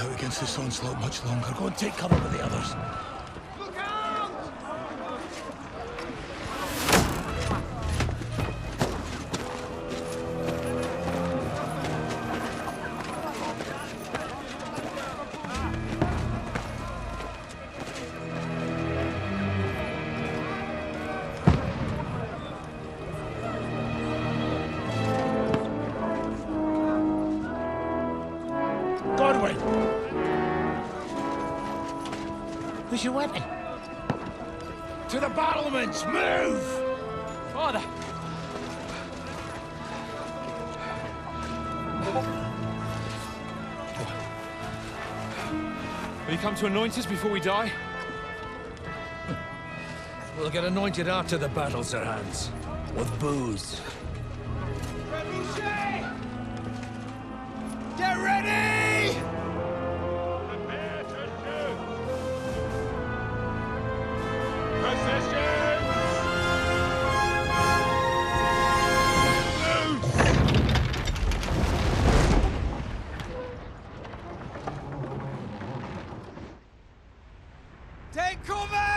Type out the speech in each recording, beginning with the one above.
hold out against this onslaught much longer. Go and take cover with the others. Look out! Godwin! Who's your weapon? To the battlements! Move! Father! Will you come to anoint us before we die? We'll get anointed after the battles are hands. With booze. Get ready! Prepare to shoot! Positions! Take cover!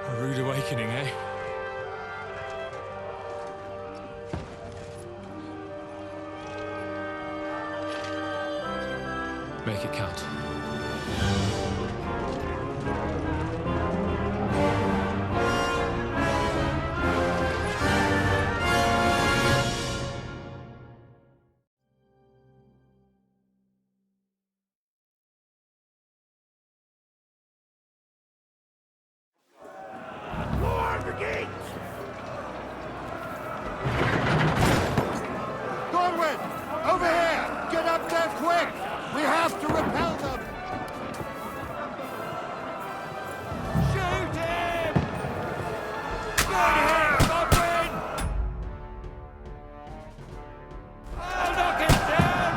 A rude awakening, eh? Make it count. Lord the gate! Godwin! Over here! Get up there quick! We have to repel them! Shoot him! Good hit, Godwin! I'll knock him down!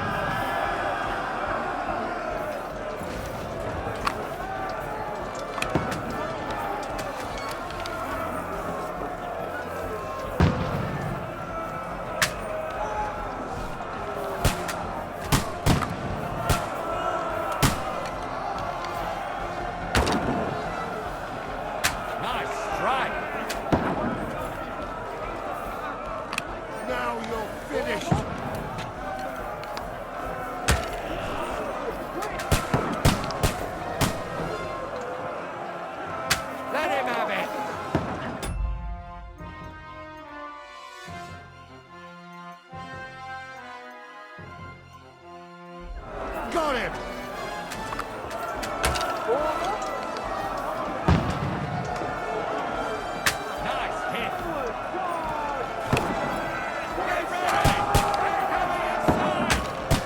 Nice strike! Now you're finished! Let him have it! Got him! Nice hit! Get ready! They're coming inside!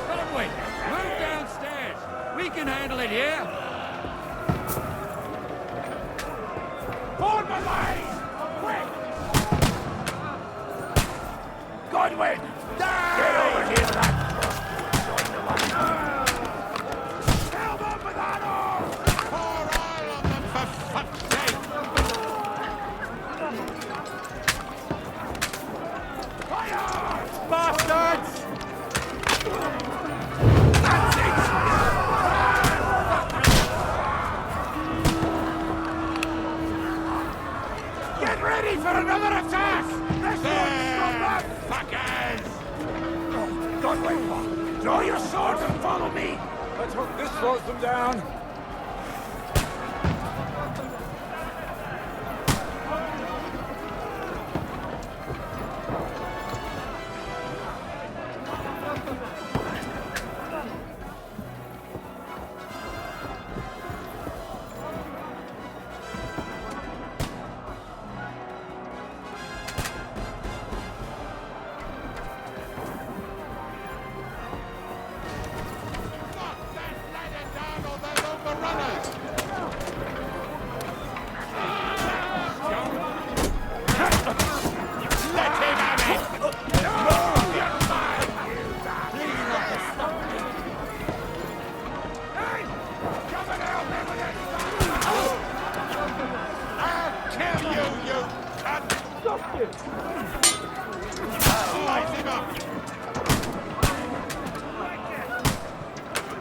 Godwin, move downstairs! We can handle it here! Board my lines! Quick! Godwin! Get over here to that join the line. Help them with that arm! Pour oil on them for fuck's sake! Fire! Bastards! That's it! Get ready for another attack! This one's from the fuckers! Godwin, draw your sword and follow me! Let's hope this slows them down. Knock that ladder down or they'll kill you, you cunt! Light him up!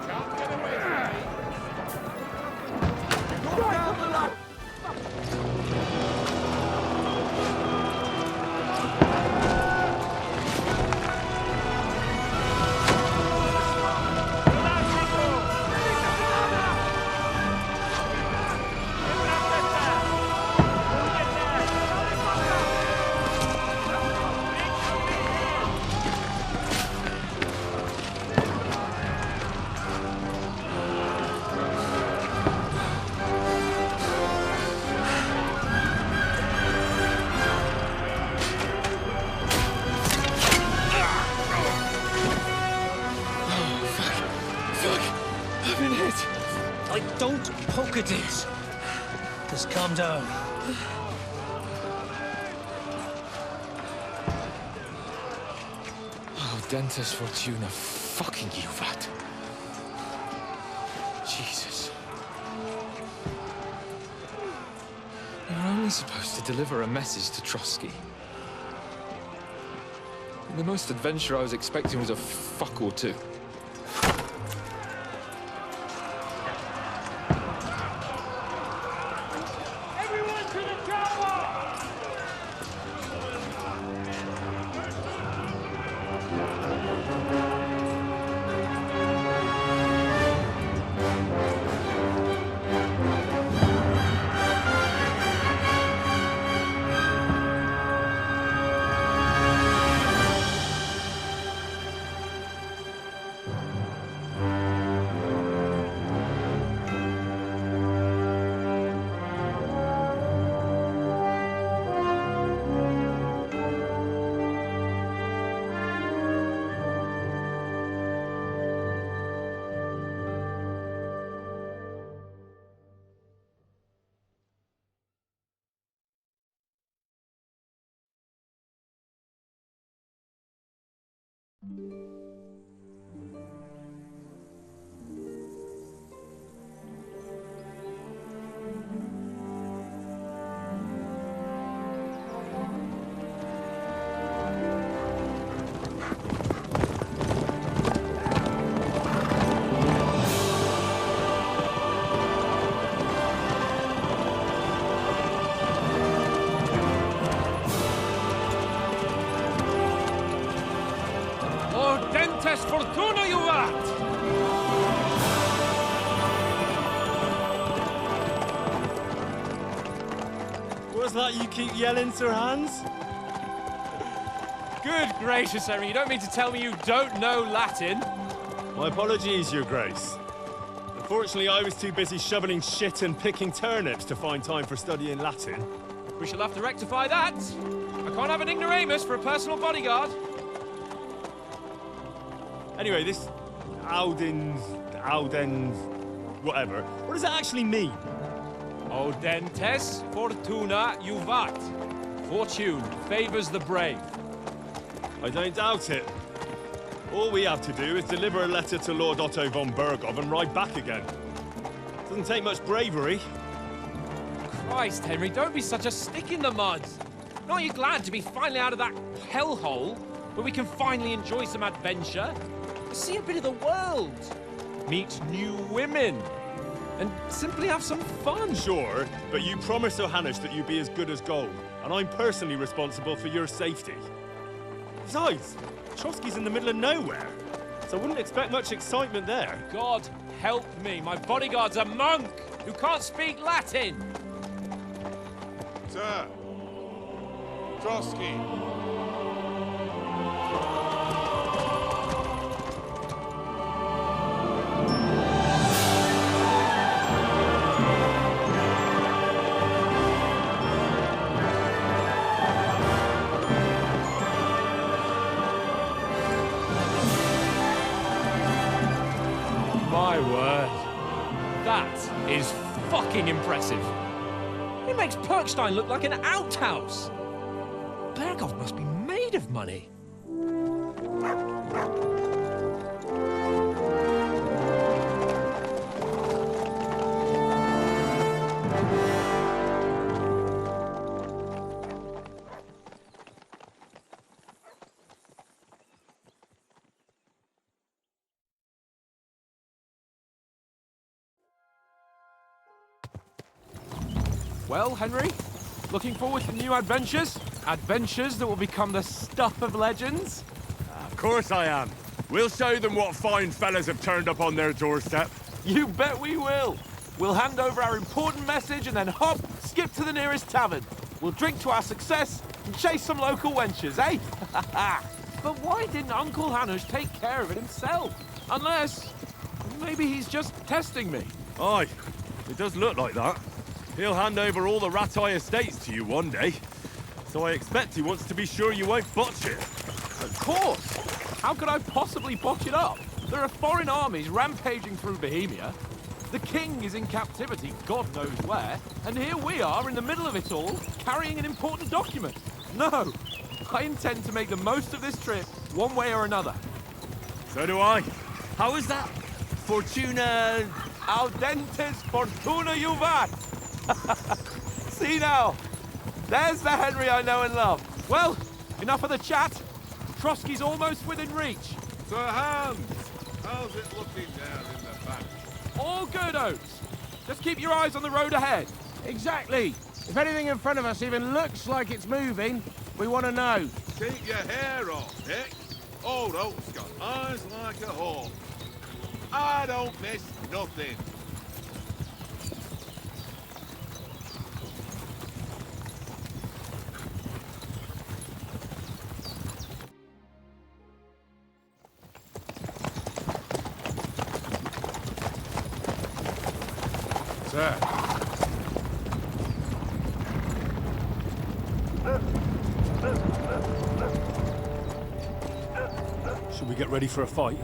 Can't get away from me. Don't poke at it. Just calm down. Oh, Dentes Fortuna, fucking you, Vat. Jesus. You're only supposed to deliver a message to Trotsky. And the most adventure I was expecting was a fuck or two. Fortuna, you vat! What's that you keep yelling, Sir Hans? Good gracious, Henry, you don't mean to tell me you don't know Latin? My apologies, Your Grace. Unfortunately, I was too busy shoveling shit and picking turnips to find time for studying Latin. We shall have to rectify that. I can't have an ignoramus for a personal bodyguard. Anyway, this Audens, whatever. What does that actually mean? Audentes fortuna juvat. Fortune favors the brave. I don't doubt it. All we have to do is deliver a letter to Lord Otto von Bergov and ride back again. Doesn't take much bravery. Christ, Henry, don't be such a stick in the mud. Aren't you glad to be finally out of that hellhole where we can finally enjoy some adventure? See a bit of the world, meet new women, and simply have some fun. Sure, but you promised Johannes that you'd be as good as gold, and I'm personally responsible for your safety. Besides, Trotsky's in the middle of nowhere, so I wouldn't expect much excitement there. God help me, my bodyguard's a monk who can't speak Latin. Sir! Trotsky! My word. That is fucking impressive. It makes Perkstein look like an outhouse. Bergov must be made of money. Well, Henry, looking forward to new adventures? Adventures that will become the stuff of legends? Of course I am. We'll show them what fine fellas have turned up on their doorstep. You bet we will. We'll hand over our important message and then hop, skip to the nearest tavern. We'll drink to our success and chase some local wenches, eh? But why didn't Uncle Hanush take care of it himself? Unless, maybe he's just testing me. Aye, it does look like that. He'll hand over all the Ratai estates to you one day. So I expect he wants to be sure you won't botch it. Of course. How could I possibly botch it up? There are foreign armies rampaging through Bohemia. The king is in captivity, God knows where, and here we are in the middle of it all, carrying an important document. No, I intend to make the most of this trip, one way or another. So do I. How is that? Fortuna... Audentes fortuna juvat! See now, there's the Henry I know and love. Well, enough of the chat. Trotsky's almost within reach. Sir Hans, how's it looking down in the back? All good, Oates. Just keep your eyes on the road ahead. Exactly. If anything in front of us even looks like it's moving, we want to know. Keep your hair on, Dick. Old Oak's got eyes like a hawk. I don't miss nothing. Sir. Should we get ready for a fight?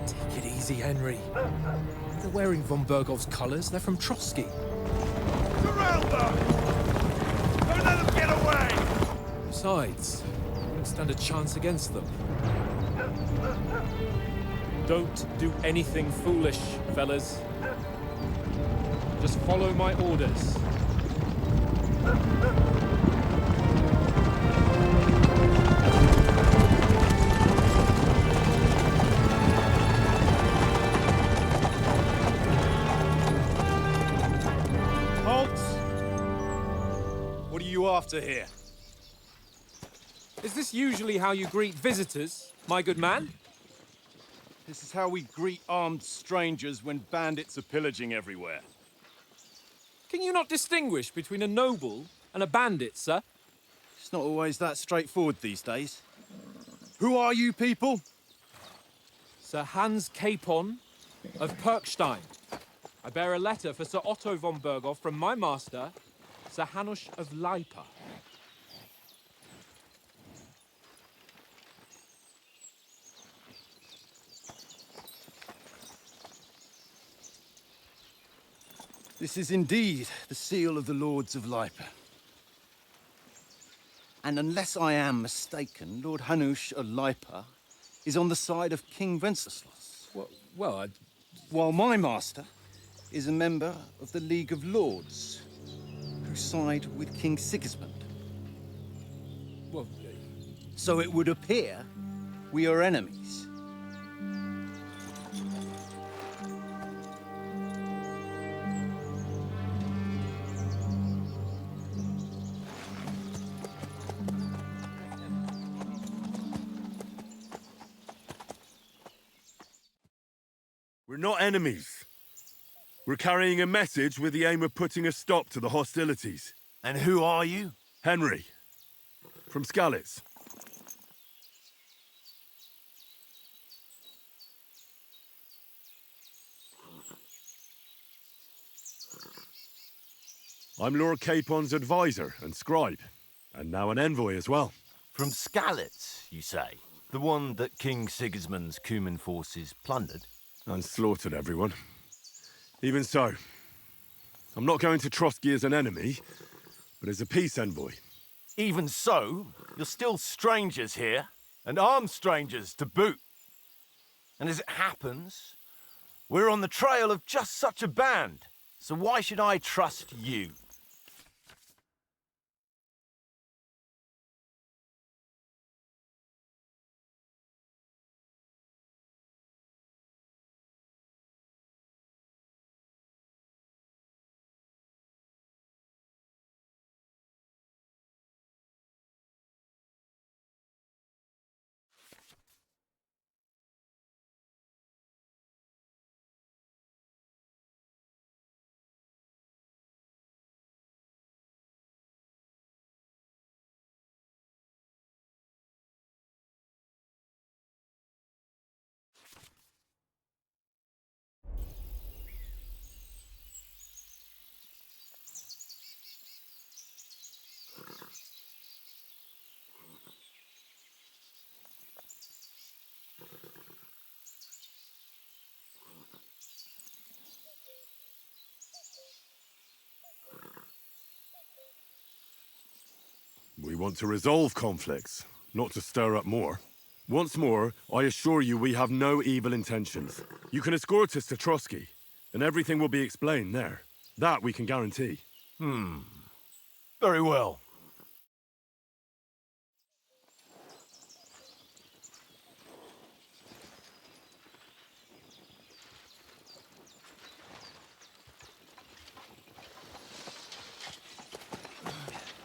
Take it easy, Henry. They're wearing von Bergov's colours. They're from Trotsky. Surround them! Don't let them get away! Besides, we won't stand a chance against them. Don't do anything foolish, fellas. Just follow my orders. Halt! What are you after here? Is this usually how you greet visitors, my good man? This is how we greet armed strangers when bandits are pillaging everywhere. Can you not distinguish between a noble and a bandit, sir? It's not always that straightforward these days. Who are you people? Sir Hans Capon of Perkstein. I bear a letter for Sir Otto von Berghoff from my master, Sir Hanush of Lipa. This is indeed the seal of the Lords of Lipa. And unless I am mistaken, Lord Hanush of Lipa is on the side of King Wenceslas. Well, While my master is a member of the League of Lords, who side with King Sigismund. well, So it would appear we are enemies. We're not enemies. We're carrying a message with the aim of putting a stop to the hostilities. And who are you? Henry, from Skalitz. I'm Lord Capon's advisor and scribe, and now an envoy as well. From Skalitz, you say? The one that King Sigismund's Cuman forces plundered? And slaughtered everyone. Even so, I'm not going to Trotsky as an enemy, but as a peace envoy. Even so, you're still strangers here, and armed strangers to boot. And as it happens, we're on the trail of just such a band, so why should I trust you? We want to resolve conflicts, not to stir up more. Once more, I assure you we have no evil intentions. You can escort us to Trotsky, and everything will be explained there. That we can guarantee. Very well.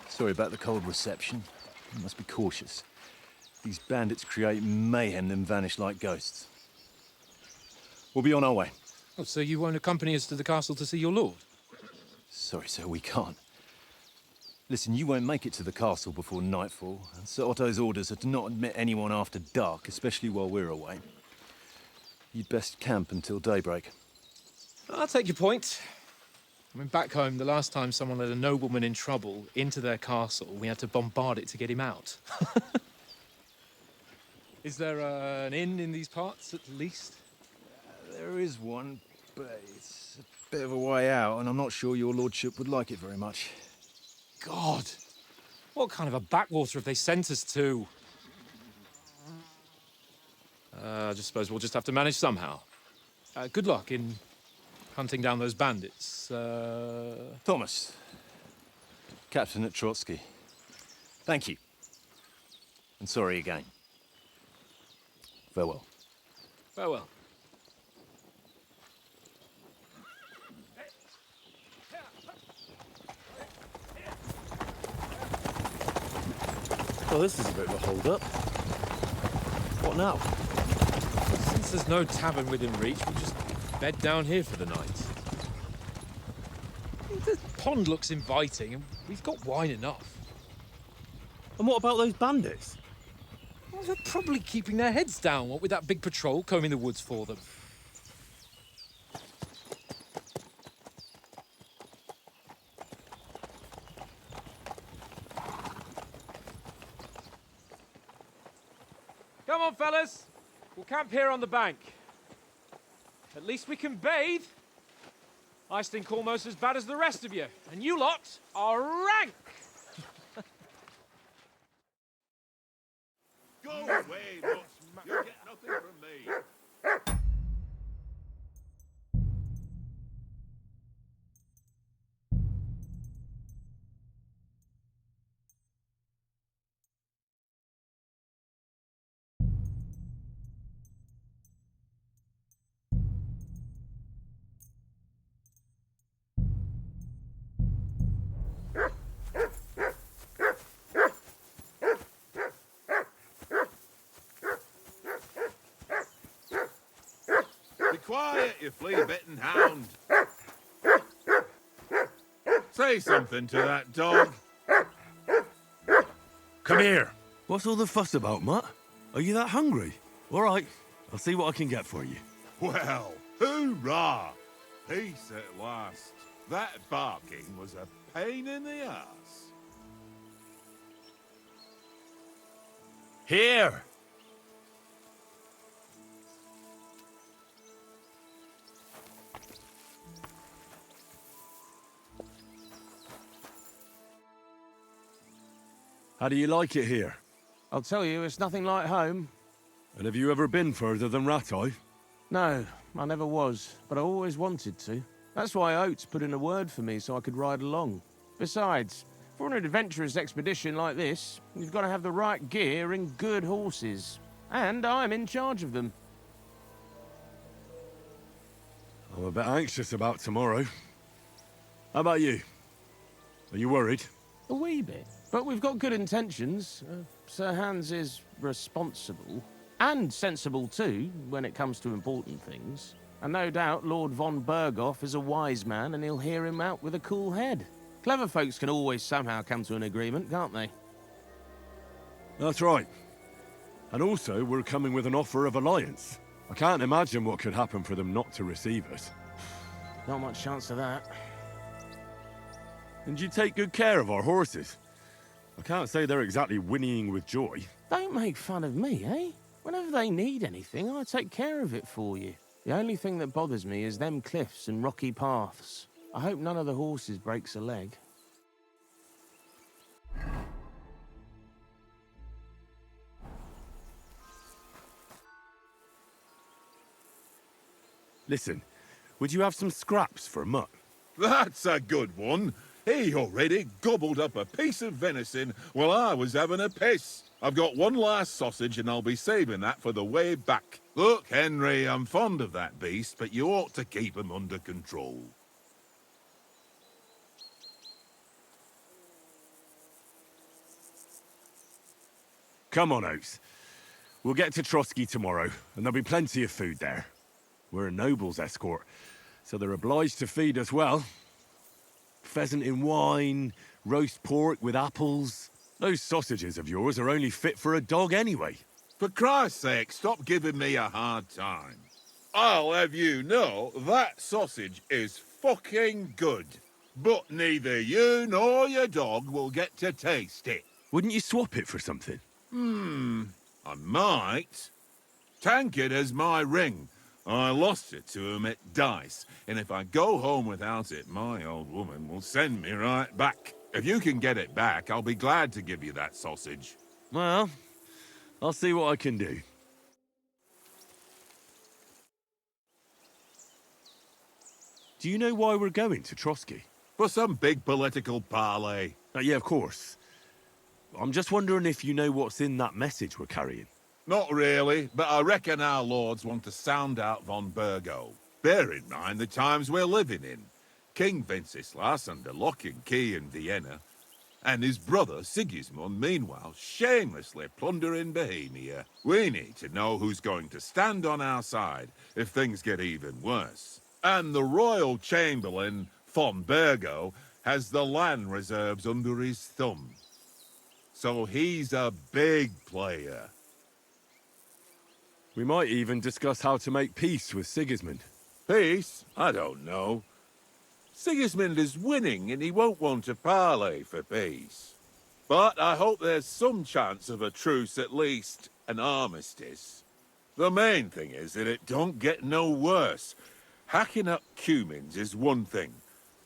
Sorry about the cold reception. You must be cautious. These bandits create mayhem then vanish like ghosts. We'll be on our way. Oh, so you won't accompany us to the castle to see your lord? Sorry, sir, we can't. Listen, you won't make it to the castle before nightfall, and Sir Otto's orders are to not admit anyone after dark, especially while we're away. You'd best camp until daybreak. I'll take your point. I mean, back home, the last time someone let a nobleman in trouble into their castle, we had to bombard it to get him out. Is there an inn in these parts, at least? There is one, but it's a bit of a way out, and I'm not sure your lordship would like it very much. God! What kind of a backwater have they sent us to? I just suppose we'll just have to manage somehow. Good luck in hunting down those bandits. Thomas, captain at Trotsky. Thank you. And sorry again. Farewell. Farewell. Well, this is a bit of a hold-up. What now? Since there's no tavern within reach, we'll just bed down here for the night. The pond looks inviting, and we've got wine enough. And what about those bandits? Well, they're probably keeping their heads down, what with that big patrol combing the woods for them. Come on, fellas. We'll camp here on the bank. At least we can bathe. I stink almost as bad as the rest of you, and you lot are rank. Go away, Much. You'll get nothing from me. Be quiet, you flea-bitten hound. Say something to that dog. Come here. What's all the fuss about, Mutt? Are you that hungry? All right, I'll see what I can get for you. Well, hoorah! Peace at last. That barking was a pain in the ass. Here! How do you like it here? I'll tell you, it's nothing like home. And have you ever been further than Rattay? No, I never was, but I always wanted to. That's why Oates put in a word for me so I could ride along. Besides, for an adventurous expedition like this, you've got to have the right gear and good horses. And I'm in charge of them. I'm a bit anxious about tomorrow. How about you? Are you worried? A wee bit. But we've got good intentions. Sir Hans is responsible. And sensible too, when it comes to important things. And no doubt Lord von Berghoff is a wise man and he'll hear him out with a cool head. Clever folks can always somehow come to an agreement, can't they? That's right. And also, we're coming with an offer of alliance. I can't imagine what could happen for them not to receive us. Not much chance of that. And you take good care of our horses. I can't say they're exactly whinnying with joy. Don't make fun of me, eh? Whenever they need anything, I take care of it for you. The only thing that bothers me is them cliffs and rocky paths. I hope none of the horses breaks a leg. Listen, would you have some scraps for Mutt? That's a good one. He already gobbled up a piece of venison while I was having a piss. I've got one last sausage and I'll be saving that for the way back. Look, Henry, I'm fond of that beast, but you ought to keep him under control. Come on, Oates. We'll get to Trotsky tomorrow, and there'll be plenty of food there. We're a noble's escort, so they're obliged to feed us well. Pheasant in wine, roast pork with apples. Those sausages of yours are only fit for a dog anyway. For Christ's sake, stop giving me a hard time. I'll have you know that sausage is fucking good. But neither you nor your dog will get to taste it. Wouldn't you swap it for something? I might. Tankard has my ring. I lost it to him at dice, and if I go home without it, my old woman will send me right back. If you can get it back, I'll be glad to give you that sausage. Well, I'll see what I can do. Do you know why we're going to Trotsky? For some big political parley. Yeah, of course. I'm just wondering if you know what's in that message we're carrying. Not really, but I reckon our lords want to sound out von Burgo. Bear in mind the times we're living in. King Wenceslas under lock and key in Vienna, and his brother Sigismund, meanwhile, shamelessly plundering Bohemia. We need to know who's going to stand on our side if things get even worse. And the royal chamberlain, von Burgo, has the land reserves under his thumb. So he's a big player. We might even discuss how to make peace with Sigismund. Peace? I don't know. Sigismund is winning and he won't want to parley for peace. But I hope there's some chance of a truce, at least an armistice. The main thing is that it don't get no worse. Hacking up Cumans is one thing,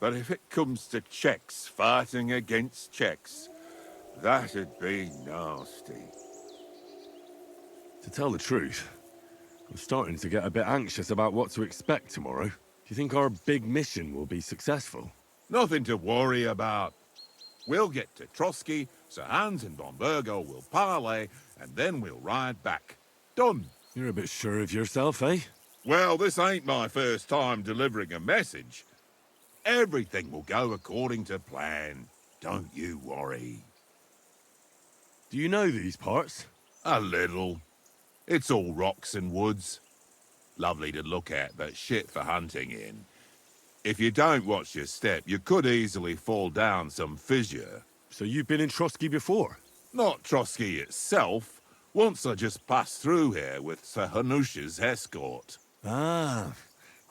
but if it comes to Czechs fighting against Czechs, that'd be nasty. To tell the truth, I'm starting to get a bit anxious about what to expect tomorrow. Do you think our big mission will be successful? Nothing to worry about. We'll get to Trotsky, Sir Hans and von Burgo will parley, and then we'll ride back. Done. You're a bit sure of yourself, eh? Well, this ain't my first time delivering a message. Everything will go according to plan. Don't you worry. Do you know these parts? A little. It's all rocks and woods. Lovely to look at, but shit for hunting in. If you don't watch your step, you could easily fall down some fissure. So you've been in Trotsky before? Not Trotsky itself. Once I just passed through here with Sir Hanush's escort. Ah,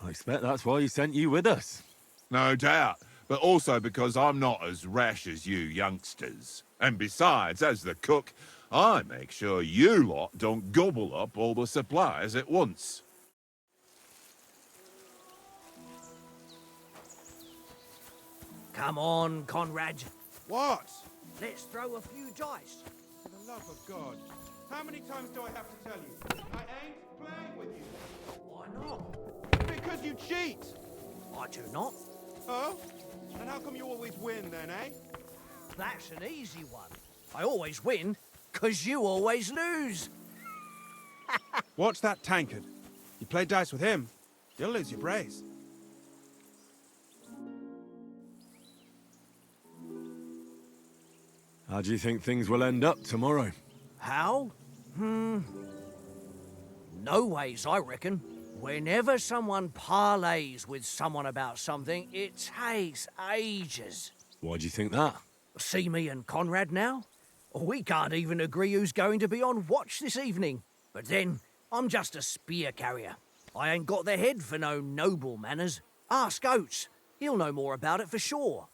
I expect that's why he sent you with us. No doubt, but also because I'm not as rash as you youngsters. And besides, as the cook, I make sure you lot don't gobble up all the supplies at once. Come on, Conrad. What? Let's throw a few dice. For the love of God. How many times do I have to tell you? I ain't playing with you. Why not? Because you cheat. I do not. Oh? And how come you always win then, eh? That's an easy one. I always win, 'cause you always lose. Watch that tankard. You play dice with him, you'll lose your brace. How do you think things will end up tomorrow? How? No ways, I reckon. Whenever someone parleys with someone about something, it takes ages. Why do you think that? See me and Conrad now? We can't even agree who's going to be on watch this evening. But then, I'm just a spear carrier. I ain't got the head for no noble manners. Ask Oates. He'll know more about it for sure.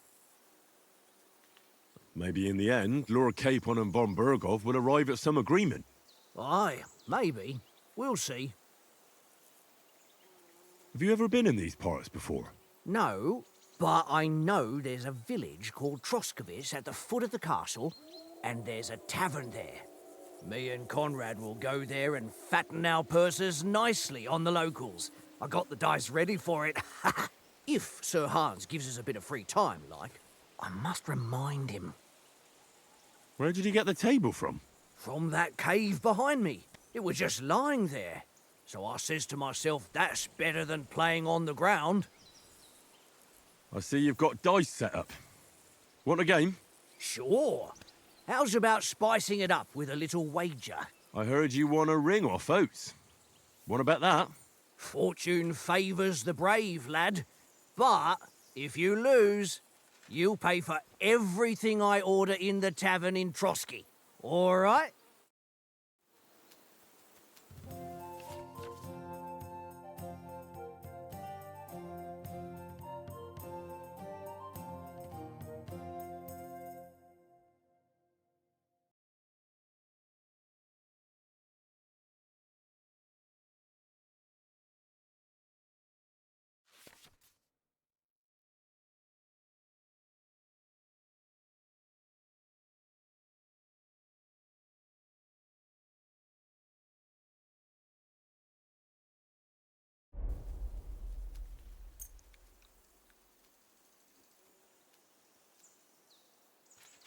Maybe in the end, Lord Capon and von Burgov will arrive at some agreement. Aye, maybe. We'll see. Have you ever been in these parts before? No, but I know there's a village called Troskowitz at the foot of the castle, and there's a tavern there. Me and Conrad will go there and fatten our purses nicely on the locals. I got the dice ready for it. If Sir Hans gives us a bit of free time, like, I must remind him. Where did you get the table from? From that cave behind me. It was just lying there. So I says to myself, that's better than playing on the ground. I see you've got dice set up. Want a game? Sure. How's about spicing it up with a little wager? I heard you won a ring off Oates. Want to bet that? Fortune favours the brave, lad. But if you lose, you'll pay for everything I order in the tavern in Trotsky. All right?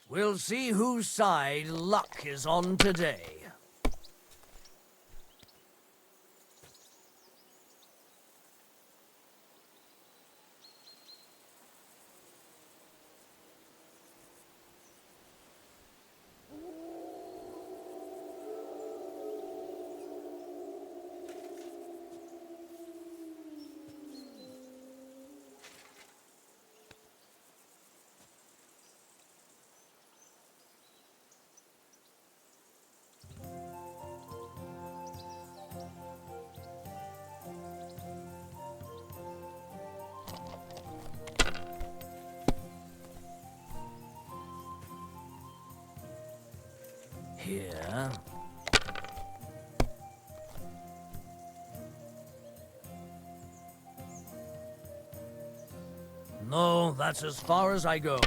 We'll see whose side luck is on today. Here. No, that's as far as I go.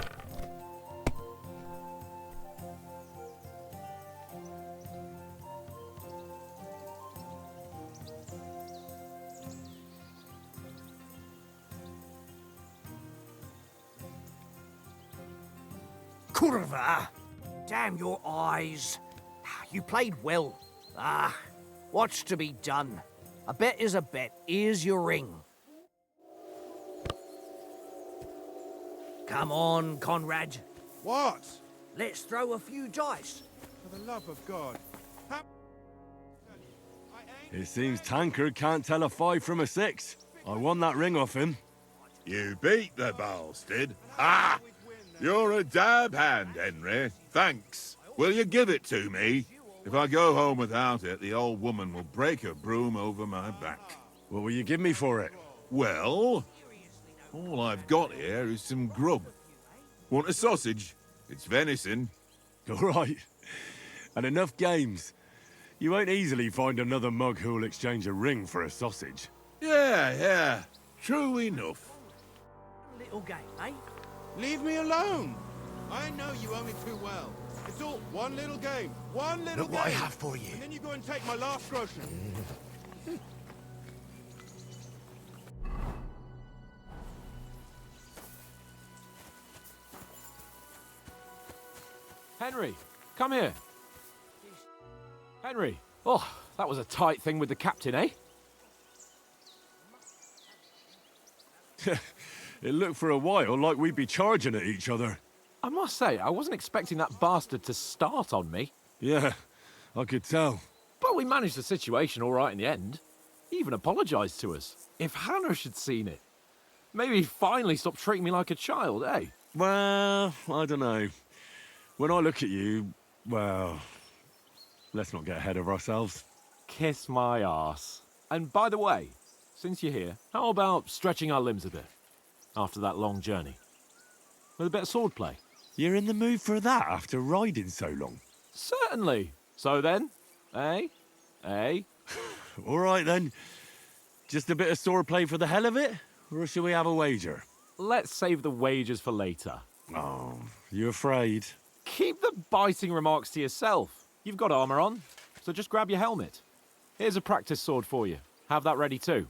Kurva! Damn your eyes. You played well. What's to be done? A bet is a bet. Here's your ring. Come on, Conrad. What? Let's throw a few dice. For the love of God. It seems Tankard can't tell a 5 from a 6. I won that ring off him. You beat the bastard. Ha! You're a dab hand, Henry. Thanks. Will you give it to me? If I go home without it, the old woman will break her broom over my back. What will you give me for it? Well, all I've got here is some grub. Want a sausage? It's venison. All right. And enough games. You won't easily find another mug who'll exchange a ring for a sausage. Yeah. True enough. Little game, eh? Leave me alone. I know you owe me too well. It's all one little game. One little Look game. what I have for you. And then you go and take my last groschen. Henry, come here. Henry. Oh, that was a tight thing with the captain, eh? It looked for a while like we'd be charging at each other. I must say, I wasn't expecting that bastard to start on me. Yeah, I could tell. But we managed the situation all right in the end. He even apologised to us. If Hannah had seen it, maybe he'd finally stop treating me like a child, eh? Well, I don't know. When I look at you, well, let's not get ahead of ourselves. Kiss my arse. And by the way, since you're here, how about stretching our limbs a bit after that long journey? With a bit of swordplay. You're in the mood for that after riding so long? Certainly. So then, eh? All right then. Just a bit of swordplay for the hell of it? Or shall we have a wager? Let's save the wagers for later. Oh, you afraid? Keep the biting remarks to yourself. You've got armour on, so just grab your helmet. Here's a practice sword for you. Have that ready too.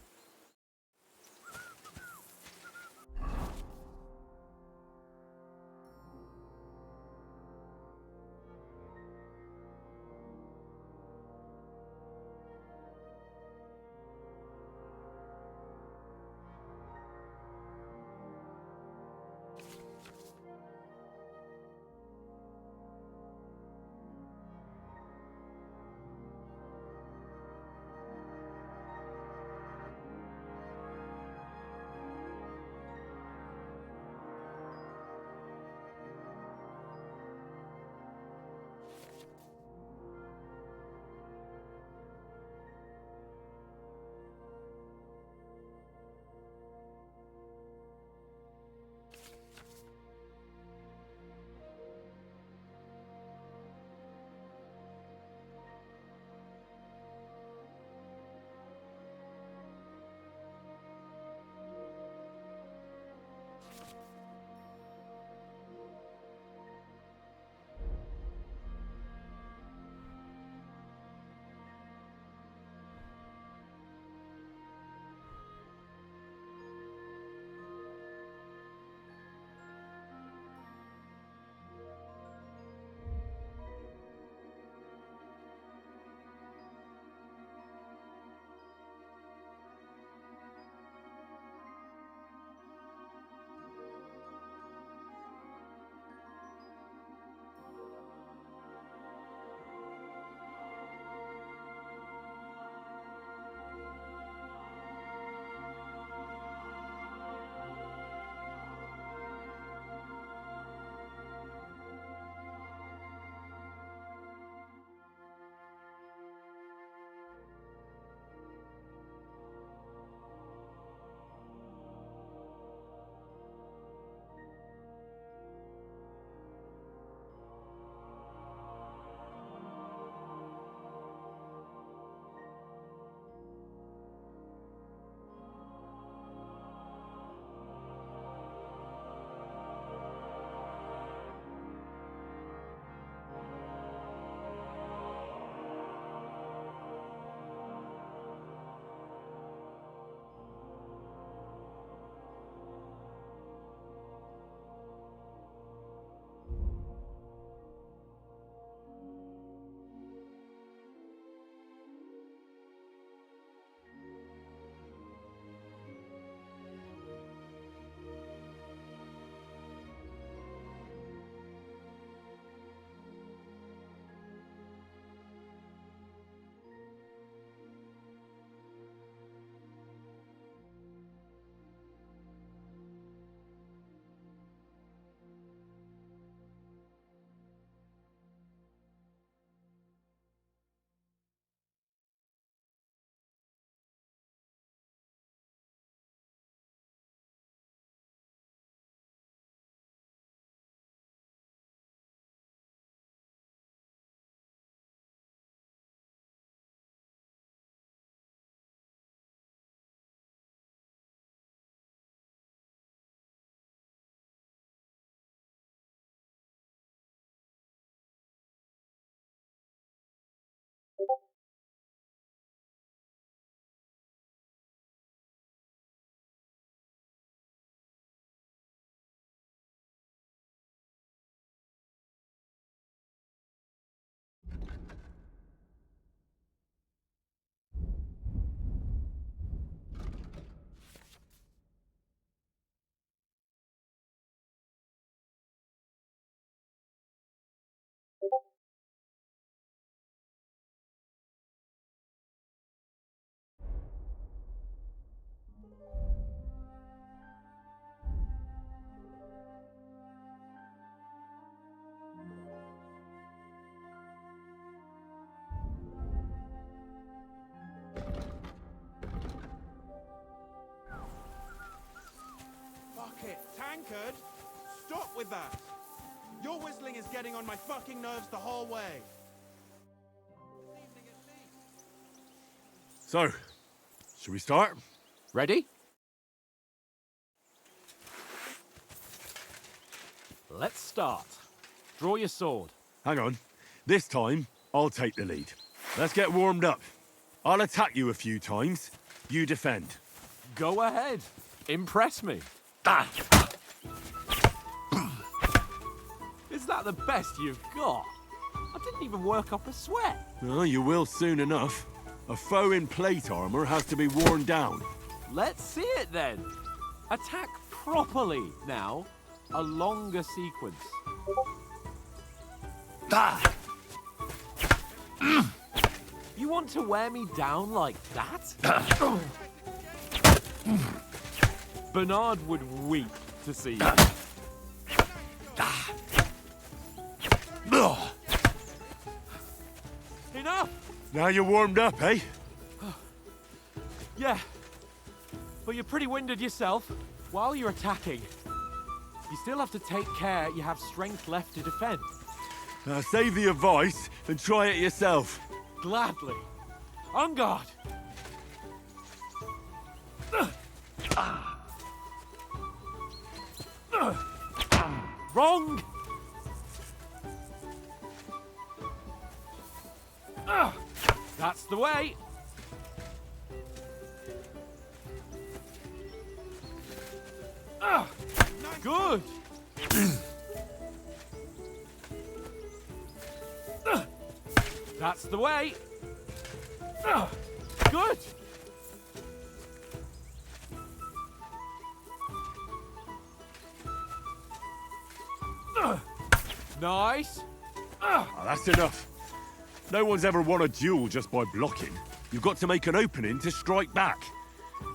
tankard! Stop with that! Your whistling is getting on my fucking nerves the whole way. So, should we start? Ready? Let's start. Draw your sword. Hang on. This time, I'll take the lead. Let's get warmed up. I'll attack you a few times. You defend. Go ahead. Impress me. Is that the best you've got? I didn't even work up a sweat. Oh, you will soon enough. A foe in plate armor has to be worn down. Let's see it then. Attack properly now. A longer sequence. You want to wear me down like that? Bernard would weep to see you. Enough! Now you're warmed up, eh? Yeah, but you're pretty winded yourself. While you're attacking, you still have to take care you have strength left to defend. Now save the advice and try it yourself. Gladly. On guard! Wrong! That's the way! Good! That's the way! Good! Nice! That's enough. No one's ever won a duel just by blocking. You've got to make an opening to strike back.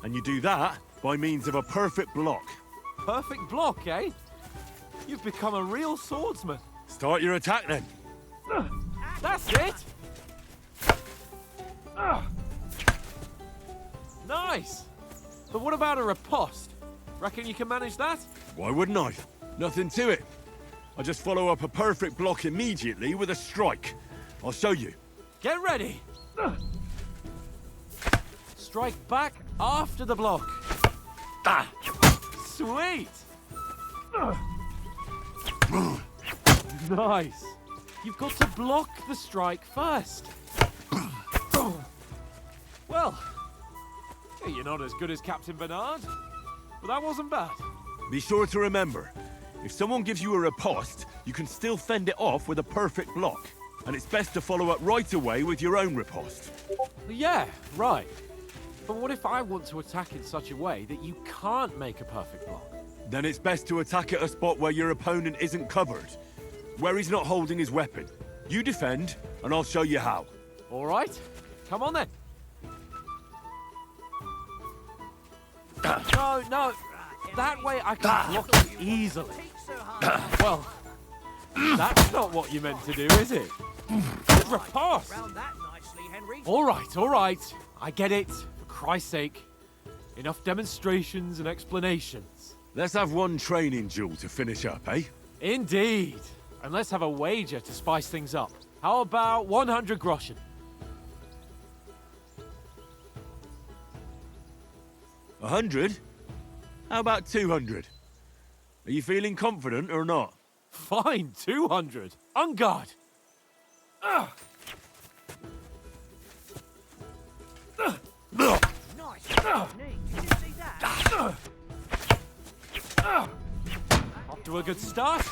And you do that by means of a perfect block. Perfect block, eh? You've become a real swordsman. Start your attack then. That's it! Nice! But what about a riposte? Reckon you can manage that? Why wouldn't I? Nothing to it. I just follow up a perfect block immediately with a strike. I'll show you. Get ready! Strike back after the block. Sweet! Nice! You've got to block the strike first. Well, you're not as good as Captain Bernard, but that wasn't bad. Be sure to remember, if someone gives you a riposte, you can still fend it off with a perfect block. And it's best to follow up right away with your own riposte. Yeah, right. But what if I want to attack in such a way that you can't make a perfect block? Then it's best to attack at a spot where your opponent isn't covered, where he's not holding his weapon. You defend, and I'll show you how. All right, come on then. No, that way I can block you easily. Well, that's not what you meant to do, is it? Good riposte. All right. I get it. For Christ's sake. Enough demonstrations and explanations. Let's have one training duel to finish up, eh? Indeed. And let's have a wager to spice things up. How about 100 groschen? 100? How about 200? Are you feeling confident or not? Fine, 200. On guard. Nice technique. Did you see that? Off to a good start.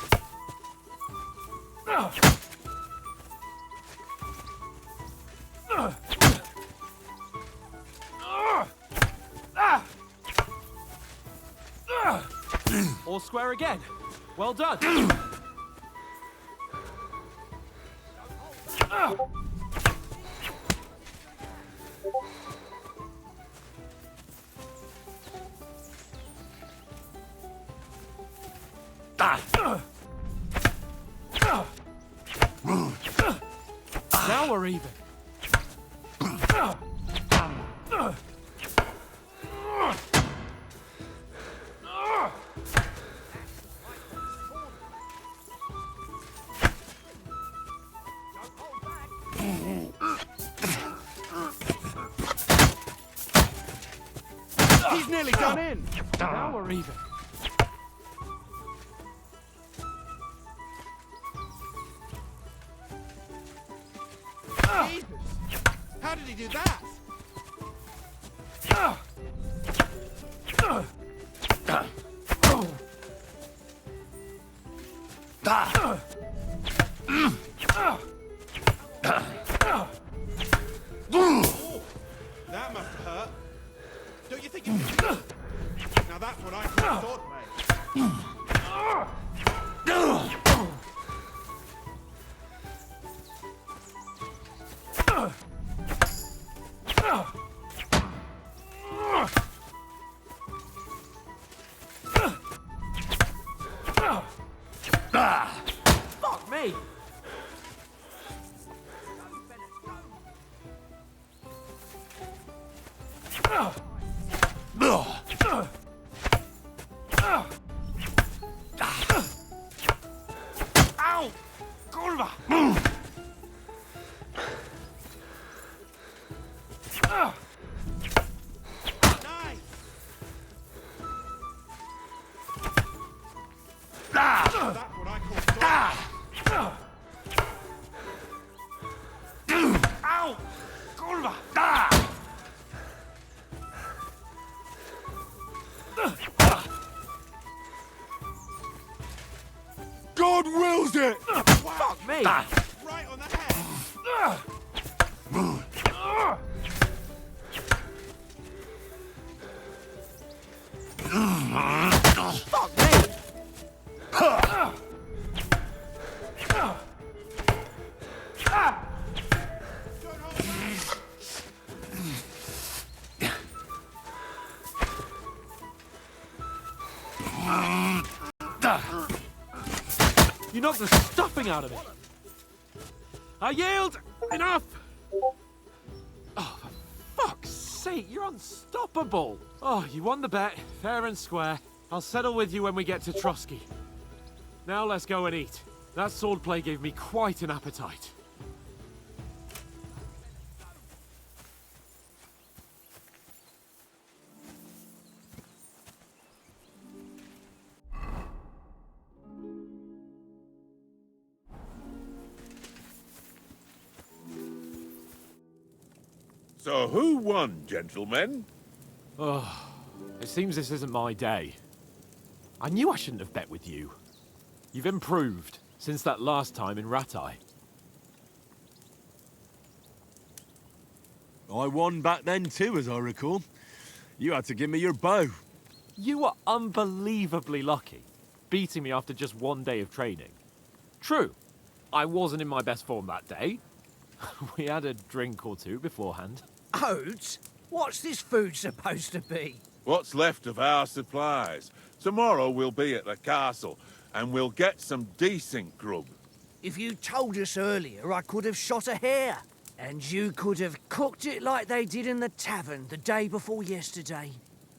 All square again. Well done. Now we're even. He's nearly done in. Now we're even. Jesus! How did he do that? That must have hurt. Don't you think you can... Now that's what I call swordplay. Fuck me! Ow! Kurwa! Nice! That's what I call swordplay. Ow! Kurwa! God wills it! Fuck me! Right on the head. Fuck me! You knocked the stuffing out of me. I yield! Enough! Oh, for fuck's sake, you're unstoppable! Oh, you won the bet, fair and square. I'll settle with you when we get to Trotsky. Now let's go and eat. That swordplay gave me quite an appetite. So who won, gentlemen? Oh, it seems this isn't my day. I knew I shouldn't have bet with you. You've improved since that last time in Ratai. I won back then too, as I recall. You had to give me your bow. You were unbelievably lucky, beating me after just one day of training. True, I wasn't in my best form that day. We had a drink or two beforehand. Oates? What's this food supposed to be? What's left of our supplies? Tomorrow we'll be at the castle, and we'll get some decent grub. If you told us earlier, I could have shot a hare. And you could have cooked it like they did in the tavern the day before yesterday.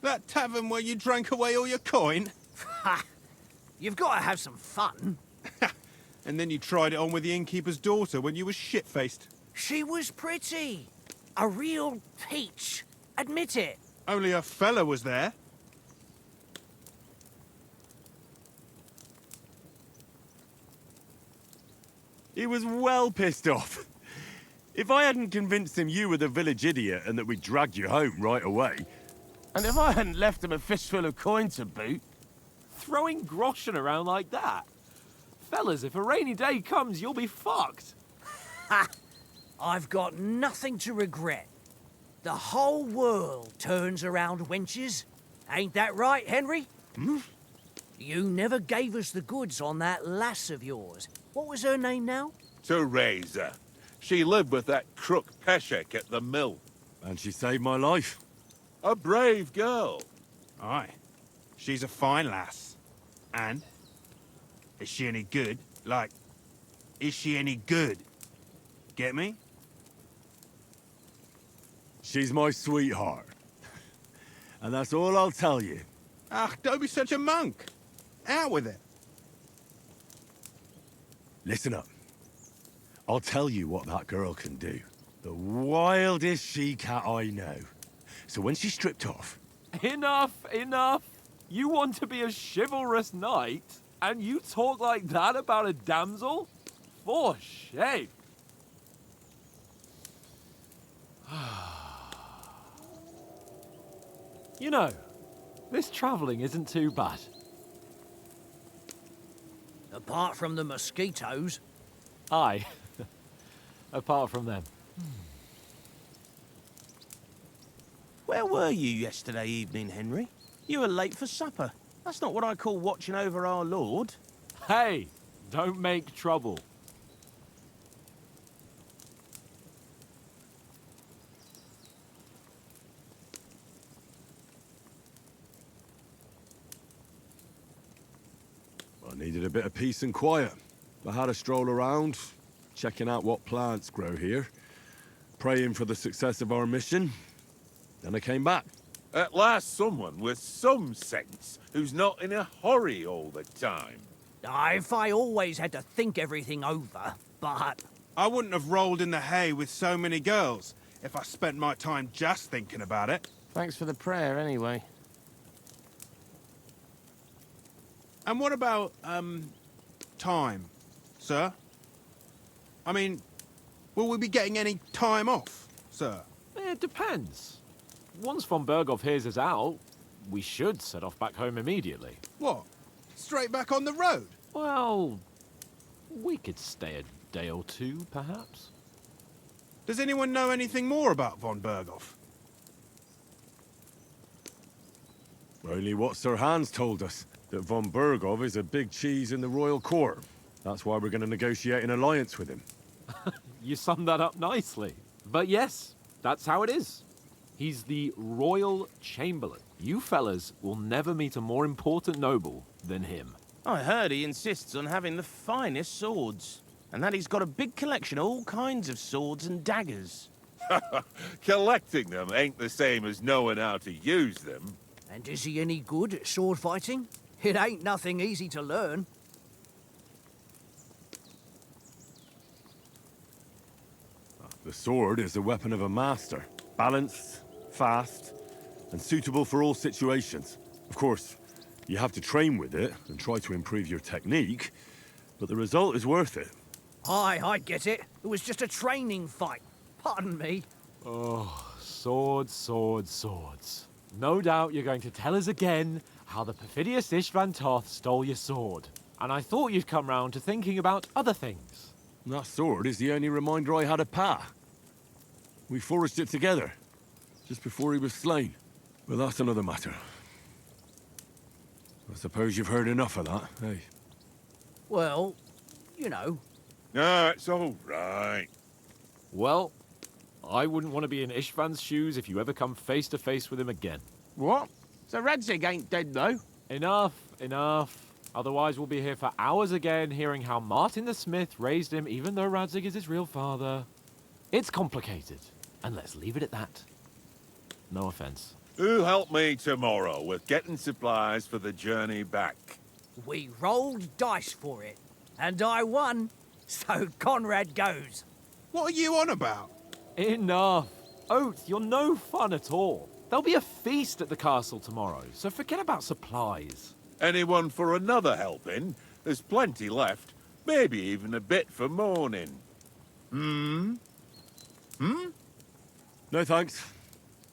That tavern where you drank away all your coin? Ha! You've got to have some fun. And then you tried it on with the innkeeper's daughter when you were shit-faced. She was pretty. A real peach. Admit it. Only a fella was there. He was well pissed off. If I hadn't convinced him you were the village idiot and that we dragged you home right away... And if I hadn't left him a fistful of coin to boot, Throwing groschen around like that? Fellas, if a rainy day comes, you'll be fucked. Ha! I've got nothing to regret. The whole world turns around wenches. Ain't that right, Henry? Hmm? You never gave us the goods on that lass of yours. What was her name now? Teresa. She lived with that crook Peshek at the mill. And she saved my life. A brave girl. Aye. She's a fine lass. And? Is she any good? Like, is she any good? Get me? She's my sweetheart. And that's all I'll tell you. Ah, don't be such a monk. Out with it. Listen up. I'll tell you what that girl can do. The wildest she-cat I know. So when she's stripped off... Enough, enough. You want to be a chivalrous knight, and you talk like that about a damsel? For shame. You know, this travelling isn't too bad. Apart from the mosquitoes. Aye. Apart from them. Where were you yesterday evening, Henry? You were late for supper. That's not what I call watching over our Lord. Hey, don't make trouble. I needed a bit of peace and quiet. I had a stroll around, checking out what plants grow here, praying for the success of our mission. Then I came back. At last someone with some sense, who's not in a hurry all the time. If I always had to think everything over, but... I wouldn't have rolled in the hay with so many girls if I spent my time just thinking about it. Thanks for the prayer, anyway. And what about, time, sir? I mean, will we be getting any time off, sir? It depends. Once von Berghoff hears us out, we should set off back home immediately. What? Straight back on the road? Well, we could stay a day or two, perhaps. Does anyone know anything more about von Berghoff? Only what Sir Hans told us, that von Berghoff is a big cheese in the royal court. That's why we're going to negotiate an alliance with him. You summed that up nicely. But yes, that's how it is. He's the Royal Chamberlain. You fellas will never meet a more important noble than him. I heard he insists on having the finest swords, and that he's got a big collection of all kinds of swords and daggers. Collecting them ain't the same as knowing how to use them. And is he any good at sword fighting? It ain't nothing easy to learn. The sword is the weapon of a master. Balanced, fast, and suitable for all situations. Of course, you have to train with it and try to improve your technique, but the result is worth it. Aye, I get it. It was just a training fight. Pardon me. Oh, swords, swords, swords. No doubt you're going to tell us again how the perfidious Istvan Toth stole your sword. And I thought you'd come round to thinking about other things. That sword is the only reminder I had of Pa. We forged it together, just before he was slain. But that's another matter. I suppose you've heard enough of that, eh? Well, you know. No, it's all right. Well, I wouldn't want to be in Istvan's shoes if you ever come face to face with him again. What? So Radzig ain't dead, though? Enough, enough. Otherwise we'll be here for hours again hearing how Martin the Smith raised him even though Radzig is his real father. It's complicated, and let's leave it at that. No offense. Who'll help me tomorrow with getting supplies for the journey back? We rolled dice for it, and I won, so Conrad goes. What are you on about? Enough. Oath, you're no fun at all. There'll be a feast at the castle tomorrow, so forget about supplies. Anyone for another helping? There's plenty left. Maybe even a bit for morning. Hmm? No thanks.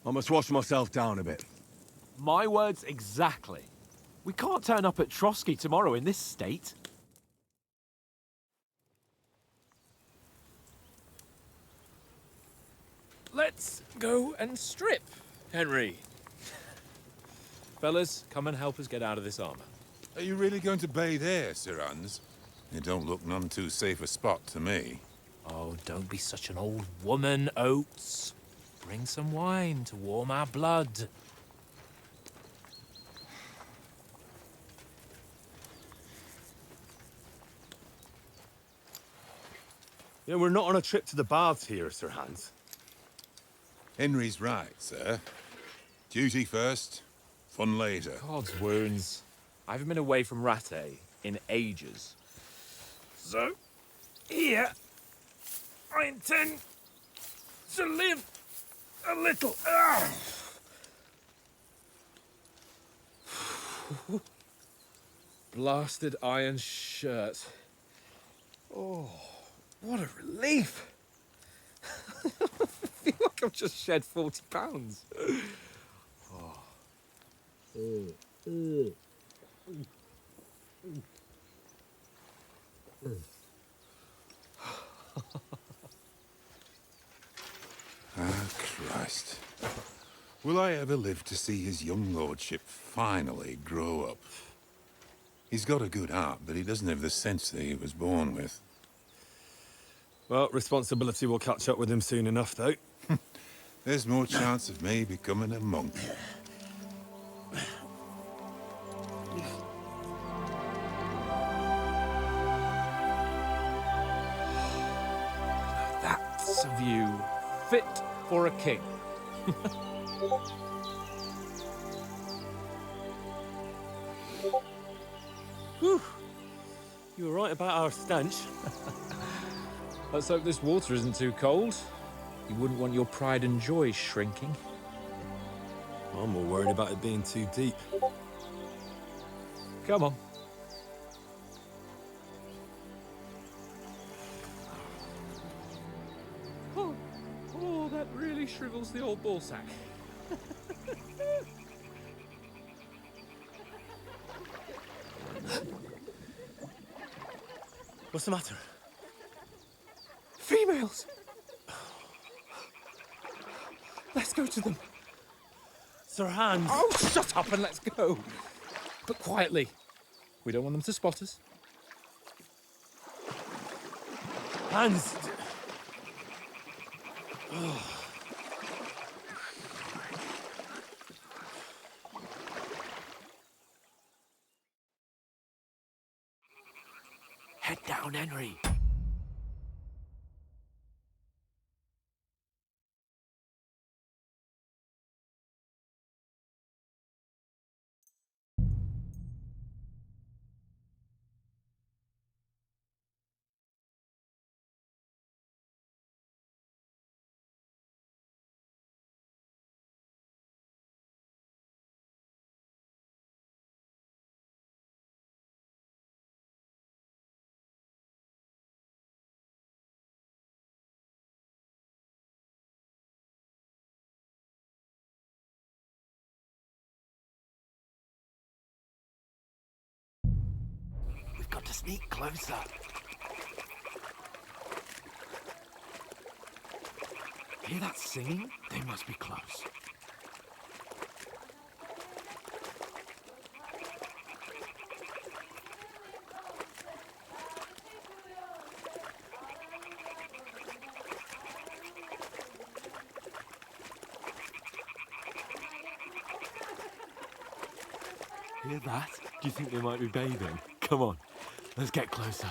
I must wash myself down a bit. My words exactly. We can't turn up at Trotsky tomorrow in this state. Let's go and strip, Henry. Fellas, come and help us get out of this armor. Are you really going to bathe here, Sir Hans? It don't look none too safe a spot to me. Oh, don't be such an old woman, Oates. Bring some wine to warm our blood. You know, we're not on a trip to the baths here, Sir Hans. Henry's right, sir. Duty first, fun later. God's wounds. I haven't been away from Rattay in ages. So, here I intend to live a little. Blasted iron shirt. Oh, what a relief. I feel like I've just shed 40 pounds. Ah, Christ. Will I ever live to see his young lordship finally grow up? He's got a good heart, but he doesn't have the sense that he was born with. Well, responsibility will catch up with him soon enough, though. There's more chance of me becoming a monk. That's a view fit for a king. Whew. You were right about our stench. Let's hope this water isn't too cold. You wouldn't want your pride and joy shrinking. I'm more worried about it being too deep. Come on. Oh, that really shrivels the old ball sack. What's the matter? Females! Let's go to them. Sir Hans. Oh, shut up and let's go. But quietly. We don't want them to spot us. Hans. Head down, Henry. We've got to sneak closer. Hear that singing? They must be close. Hear that? Do you think they might be bathing? Come on, let's get closer.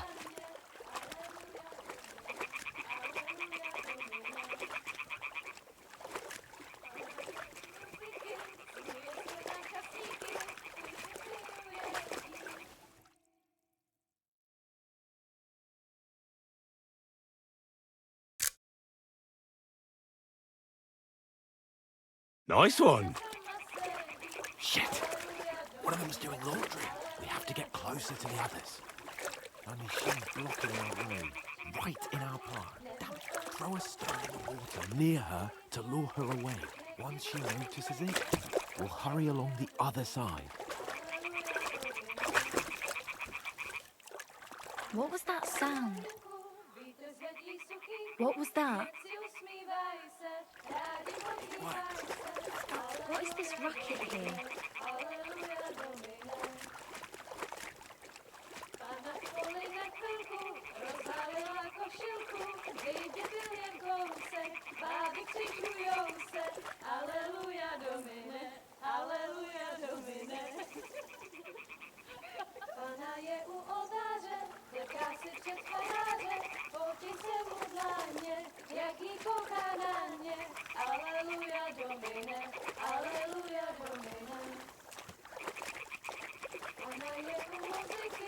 Nice one! Shit! One of them's doing laundry. We have to get closer to the others. Only she's blocking our way, right in our path. Damn it. Throw a stone in the water near her to lure her away. Once she notices it, we'll hurry along the other side. What was that sound? What was that? What is this racket here?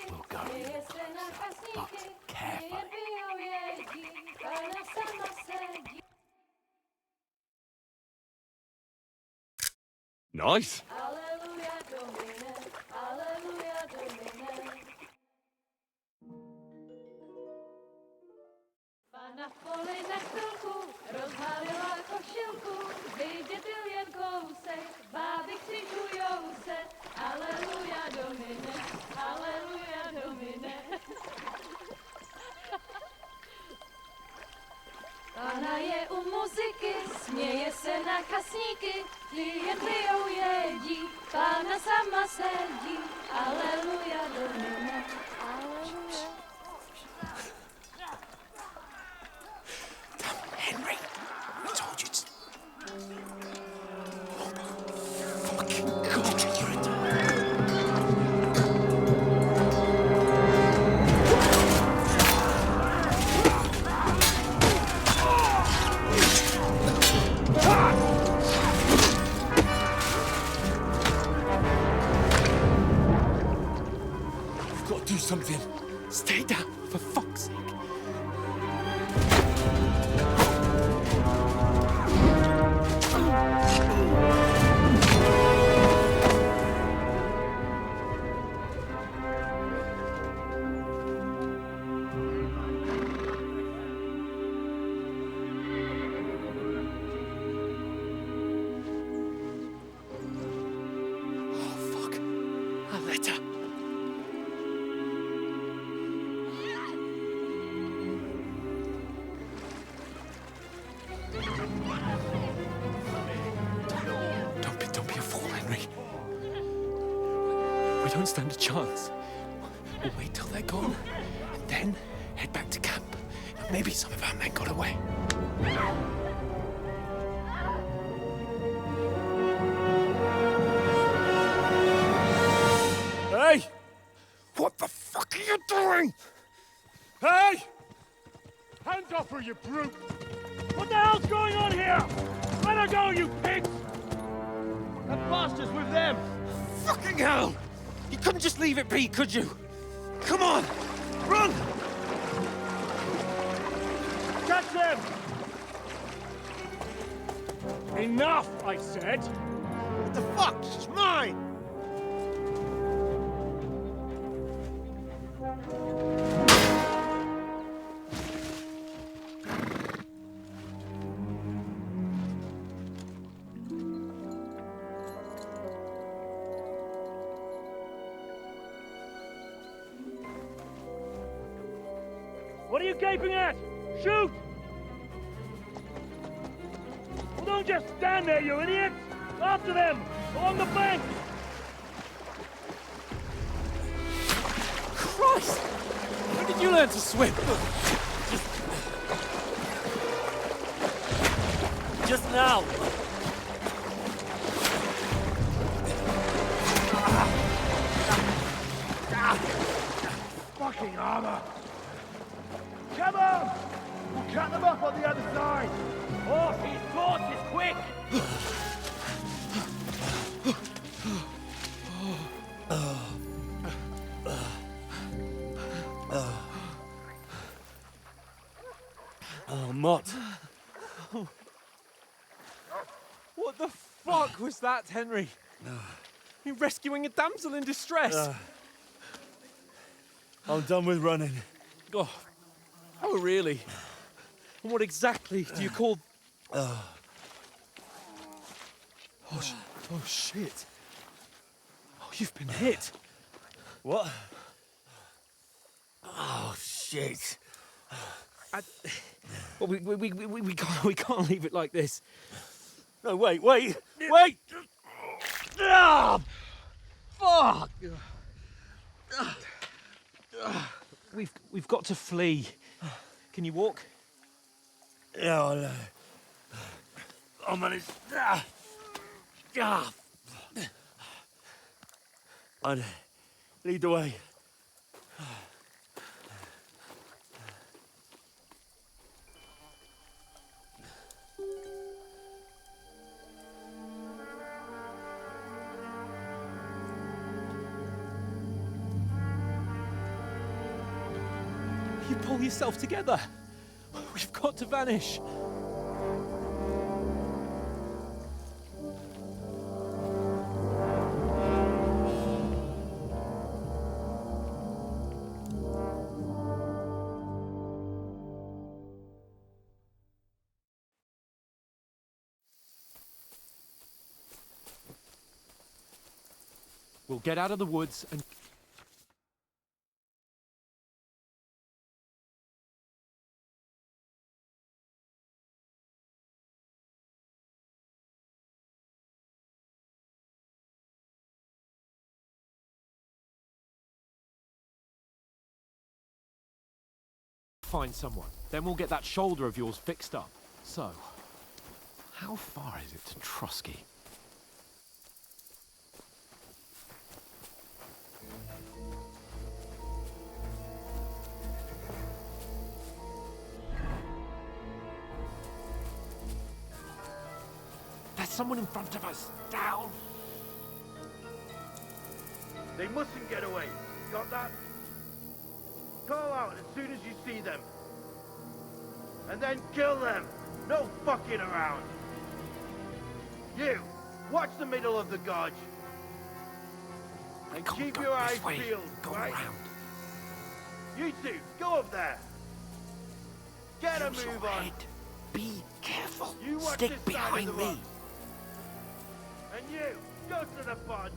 We'll go in closer, but carefully. Nice. Na poli na chvilku rozhalila košilku, vidět byl jen kousek, báby křičujou se, aleluja domine, aleluja domine. Pána je u muziky, směje se na chasníky, ty jen pijou jedí, pána sama sedí, aleluja domine, aleluja. Henry, I told you to... Fucking God. You've got to do something. Stay down, for fuck's sake. Don't be a fool, Henry. We don't stand a chance. We'll wait till they're gone, and then head back to camp. Maybe some of our men got away. Hey! What the fuck are you doing? Hey! Hands off her, you brute! What the hell's going on here? Let her go, you pigs! That bastard's with them! Fucking hell! You couldn't just leave it be, could you? Come on! Run! Catch them! Enough, I said! What the fuck? She's mine! What are you gaping at? Shoot! Well, don't just stand there, you idiots! After them! Along the bank! Christ! When did you learn to swim? Just now! Fucking armor! Come on! We'll cut them up on the other side! Horses, quick! Oh, Mott. What the fuck was that, Henry? You rescuing a damsel in distress? I'm done with running. Oh, really? And what exactly do you call... Oh, shit. Oh, you've been hit. What? Oh, shit. Well, we can't leave it like this. No, wait! Ah! Fuck! We've got to flee. Can you walk? Yeah, I know. I'll manage. I'd lead the way. You pull yourself together. We've got to vanish. We'll get out of the woods and... find someone. Then we'll get that shoulder of yours fixed up. So, how far is it to Trotsky? There's someone in front of us. Down! They mustn't get away. Got that? Call out as soon as you see them. And then kill them. No fucking around. You, watch the middle of the gorge. And keep your eyes peeled, right? Around. You two, go up there. Get a move on. Be careful. You watch Stick this side behind of the me. rock. And you, go to the pond.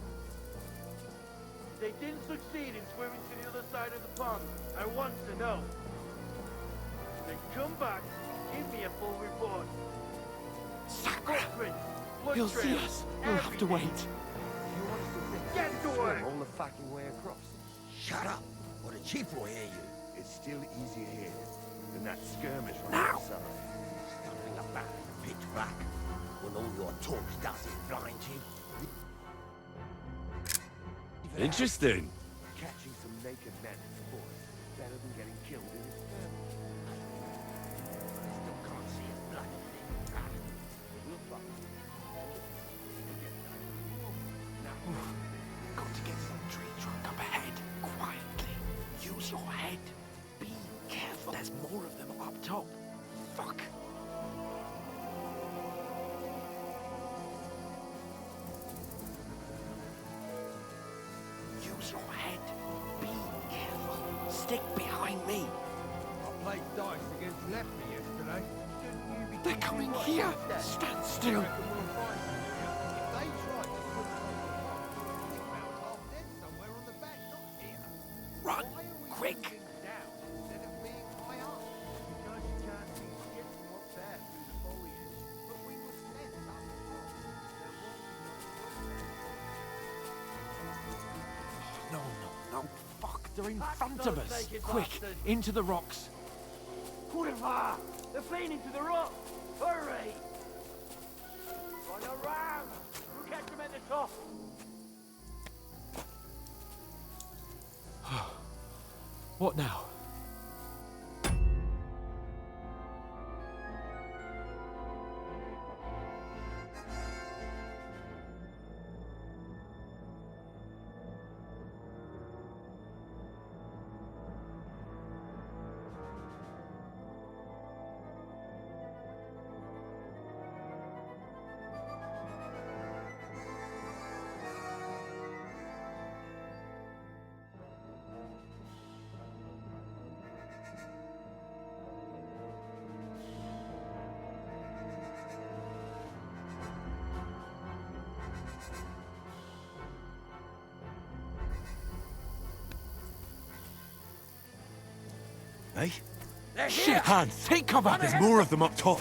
They didn't succeed in swimming to the other side of the pond. I want to know. Then come back, give me a full report. Sacra! Blood He'll see trails, us. We'll have to wait. Get to work! All the fucking way across. Shut up, or the chief will hear you. It's still easier here than that skirmish on Now. the side. Stumbling about in the pitch black, when all your talk doesn't blind you. Interesting. Catching some naked men is sport better than getting killed in a skirmish. I still can't see a bloody thing. We'll fuck. Got to get some tree trunk up ahead. Quietly. Use your head. Be careful. There's more of them up top. Fuck. Use your head. Be careful. Stick behind me. I played dice against Lefty yesterday. They're coming here. Stand still. If they tried to swim across the pond, they found half dead somewhere on the bank, not here. Run. Why are we Quick. moving down instead of being high up? Because you can't see shit from up there through the foliage. But we were sent up front. No, no, no. Fuck. They're in front of us. Quick. Into the rocks. Put-it-far! They're playing into the rock! Hurry! Run around! We'll catch them at the top! What now? Hey? Shit! Hans, take cover! There's more of them up top.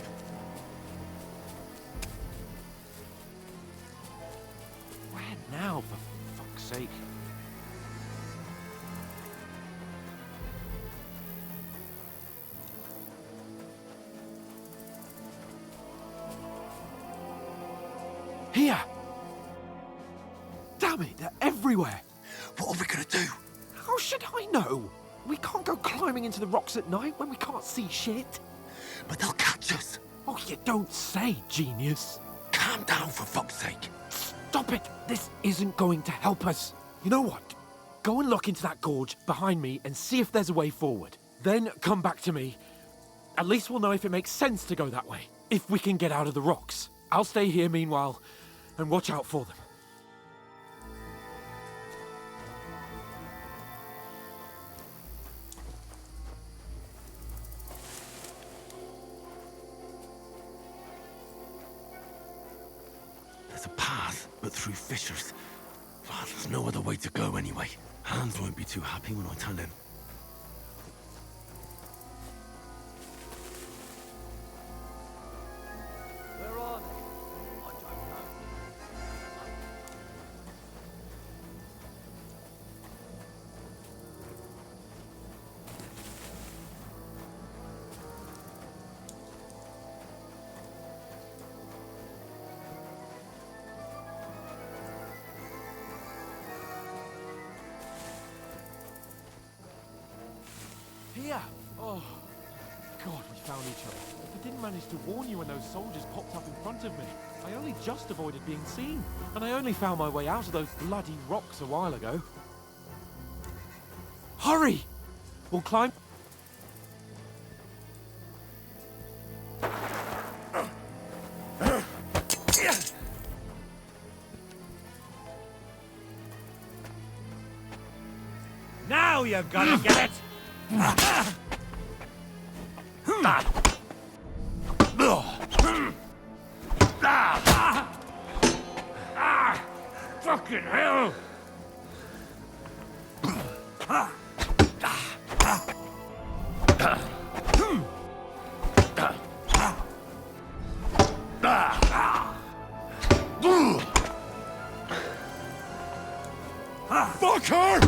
Where now, for fuck's sake? Here! Damn it, they're everywhere! What are we gonna do? How should I know? We can't go climbing into the rocks at night when we can't see shit. But they'll catch us. Oh, you don't say, genius. Calm down, for fuck's sake. Stop it! This isn't going to help us. You know what? Go and look into that gorge behind me and see if there's a way forward. Then come back to me. At least we'll know if it makes sense to go that way. If we can get out of the rocks. I'll stay here meanwhile and watch out for them. There's a path, but through fissures. There's no other way to go anyway. Hans won't be too happy when I tell him. Where are they? I don't know. Here! Oh, God, we found each other. I didn't manage to warn you when those soldiers popped up in front of me. I only just avoided being seen. And I only found my way out of those bloody rocks a while ago. Hurry! We'll climb... Now you're gonna get it! Fucking hell! Fuck her!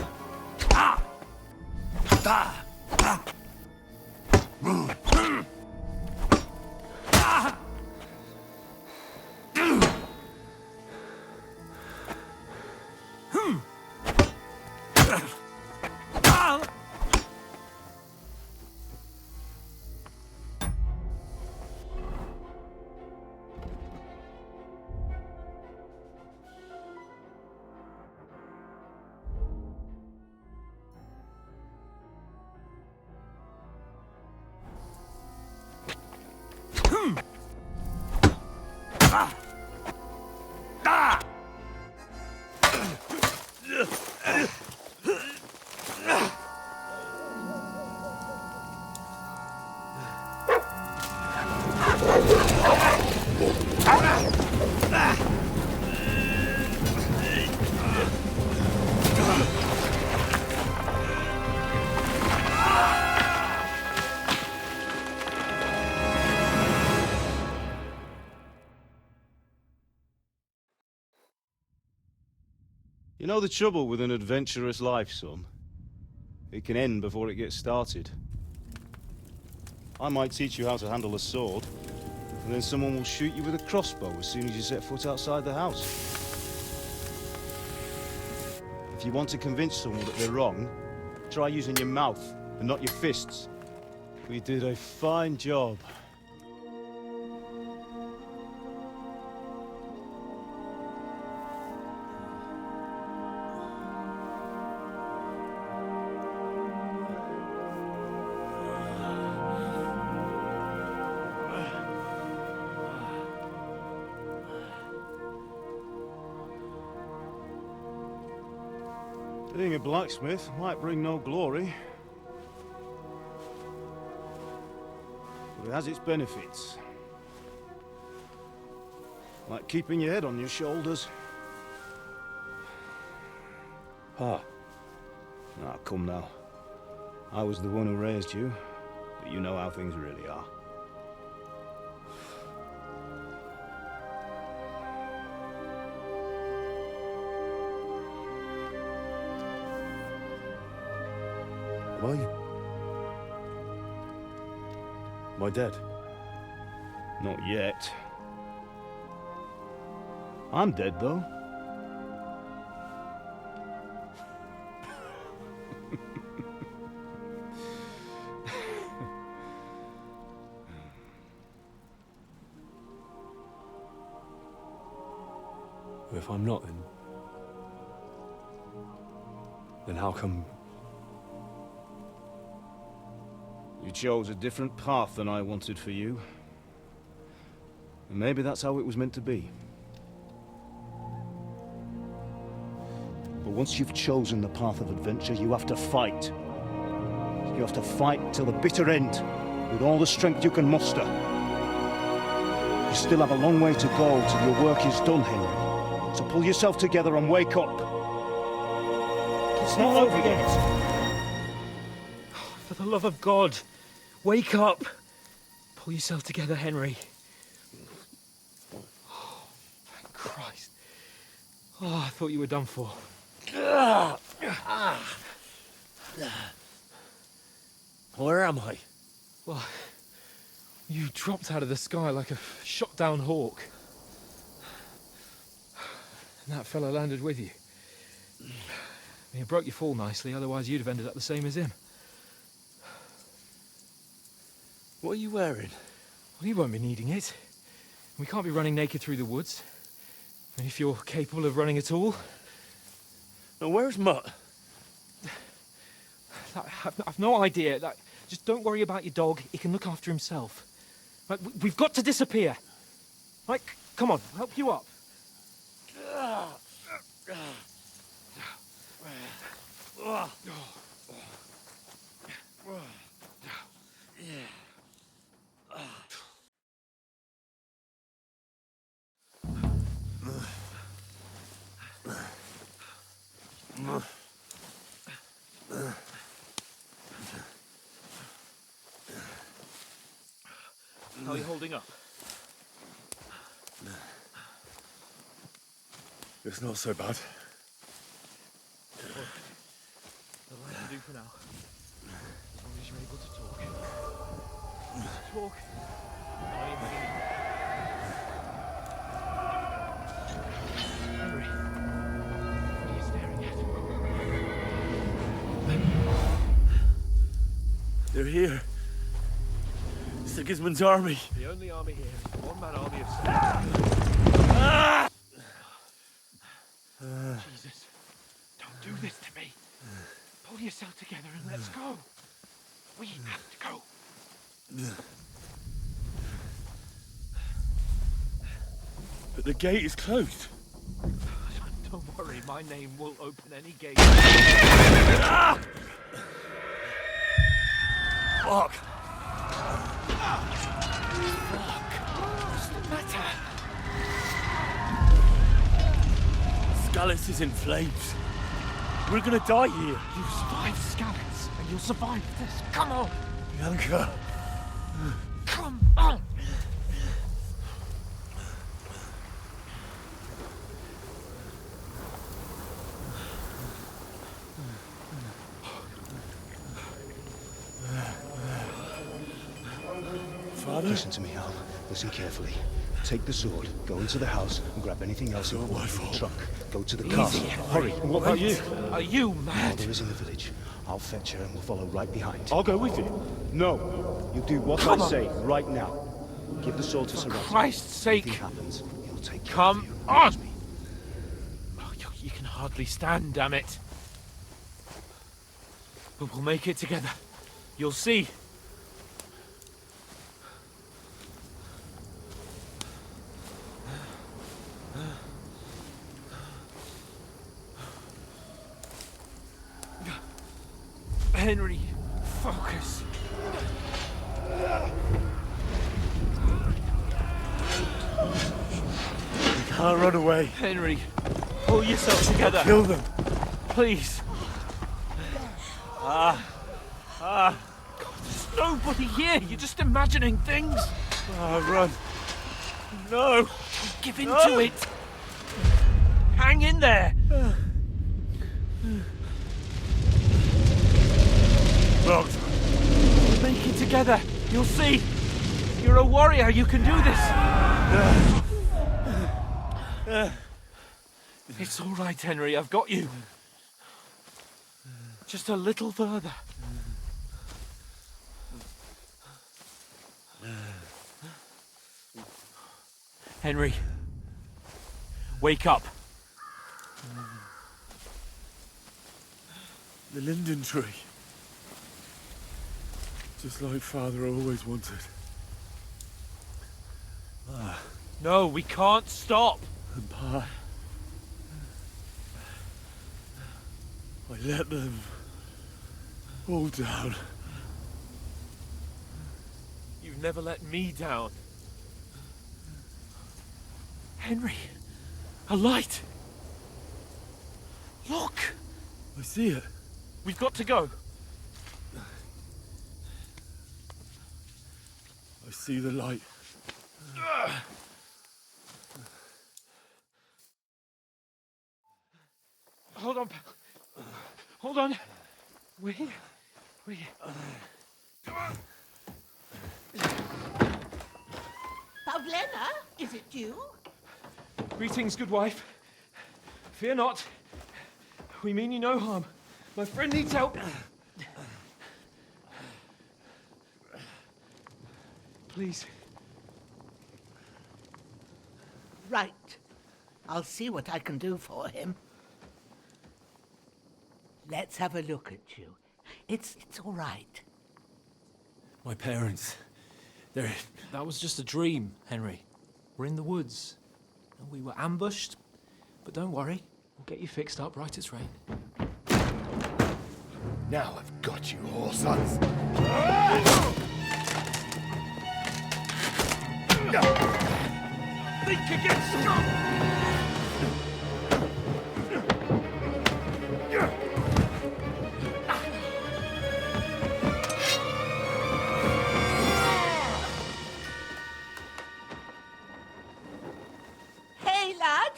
You know the trouble with an adventurous life, son? It can end before it gets started. I might teach you how to handle a sword, and then someone will shoot you with a crossbow as soon as you set foot outside the house. If you want to convince someone that they're wrong, try using your mouth and not your fists. We did a fine job. Being a blacksmith might bring no glory, but it has its benefits. Like keeping your head on your shoulders. Pa. Ah, come now. I was the one who raised you, but you know how things really are. Am I dead? Not yet. I'm dead, though. If I'm not, then how come... You chose a different path than I wanted for you. And maybe that's how it was meant to be. But once you've chosen the path of adventure, you have to fight. You have to fight till the bitter end, with all the strength you can muster. You still have a long way to go till your work is done, Henry. So pull yourself together and wake up. It's not over yet. For the love of God, wake up. Pull yourself together, Henry. Oh, thank Christ. Oh, I thought you were done for. Where am I? Well, you dropped out of the sky like a shot-down hawk. And that fella landed with you. I mean, it broke your fall nicely, otherwise you'd have ended up the same as him. What are you wearing? Well, you won't be needing it. We can't be running naked through the woods. And if you're capable of running at all... Now, where's Mutt? I've no idea. Just don't worry about your dog. He can look after himself. We've got to disappear. Right, come on, I'll help you up. How are you holding up? It's not so bad. That'll have to do for now. As long as you're able to talk. Talk. Henry, what are you staring at? They're here. Sigismund's army. The only army here is a one-man army of Jesus, don't do this to me. Pull yourself together and let's go. We have to go. But the gate is closed. Don't worry, my name will open any gate. Fuck! What's the matter? Scallis is in flames. We're gonna die here. You survived Scallis, and you'll survive this. Come on! Bianca! Come on! Father? Listen to me, Al. Listen carefully. Take the sword, go into the house, and grab anything else in the trunk. Go to the castle. Hurry. What about you? Are you mad? Mother is in the village. I'll fetch her and we'll follow right behind. I'll go with you. No. You do what Come I on. say right now. Give the sword to For Sarah. Christ's sake. If anything happens, he'll take care Come of you. on! Oh, you can hardly stand, damn it. But we'll make it together. You'll see. Henry, focus. We can't run away. Henry, pull yourself together. Kill them. Please. God, there's nobody here. You're just imagining things. Run. No. Give in to it. Hang in there. Locked. We'll make it together. You'll see. You're a warrior. You can do this. It's all right, Henry. I've got you. Just a little further. Henry, wake up. The linden tree. Just like Father always wanted. No, we can't stop. And Pa... I let them... all down. You've never let me down. Henry, a light. Look, I see it. We've got to go. I see the light. Hold on. Hold on. We. Come on. Pavlena, is it you? Greetings, good wife. Fear not. We mean you no harm. My friend needs help. Please. Right. I'll see what I can do for him. Let's have a look at you. It's all right. My parents. They're... That was just a dream, Henry. We're in the woods. And we were ambushed. But don't worry. We'll get you fixed up right as rain. Now I've got you, whore sons. Think again, Scott! Hey, lad!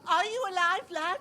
Are you alive, lad?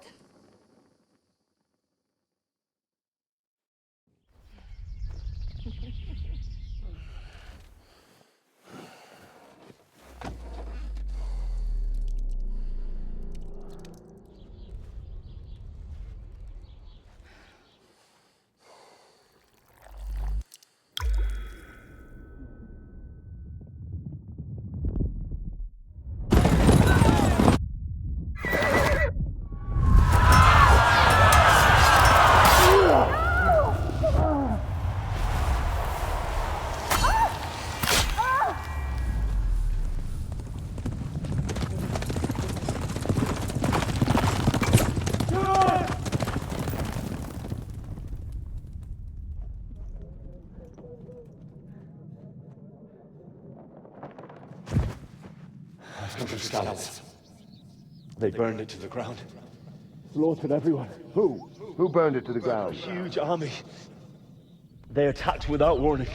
Scallops. They burned it to the ground. Slaughtered everyone. Who? Who burned it to the ground? A huge army. They attacked without warning.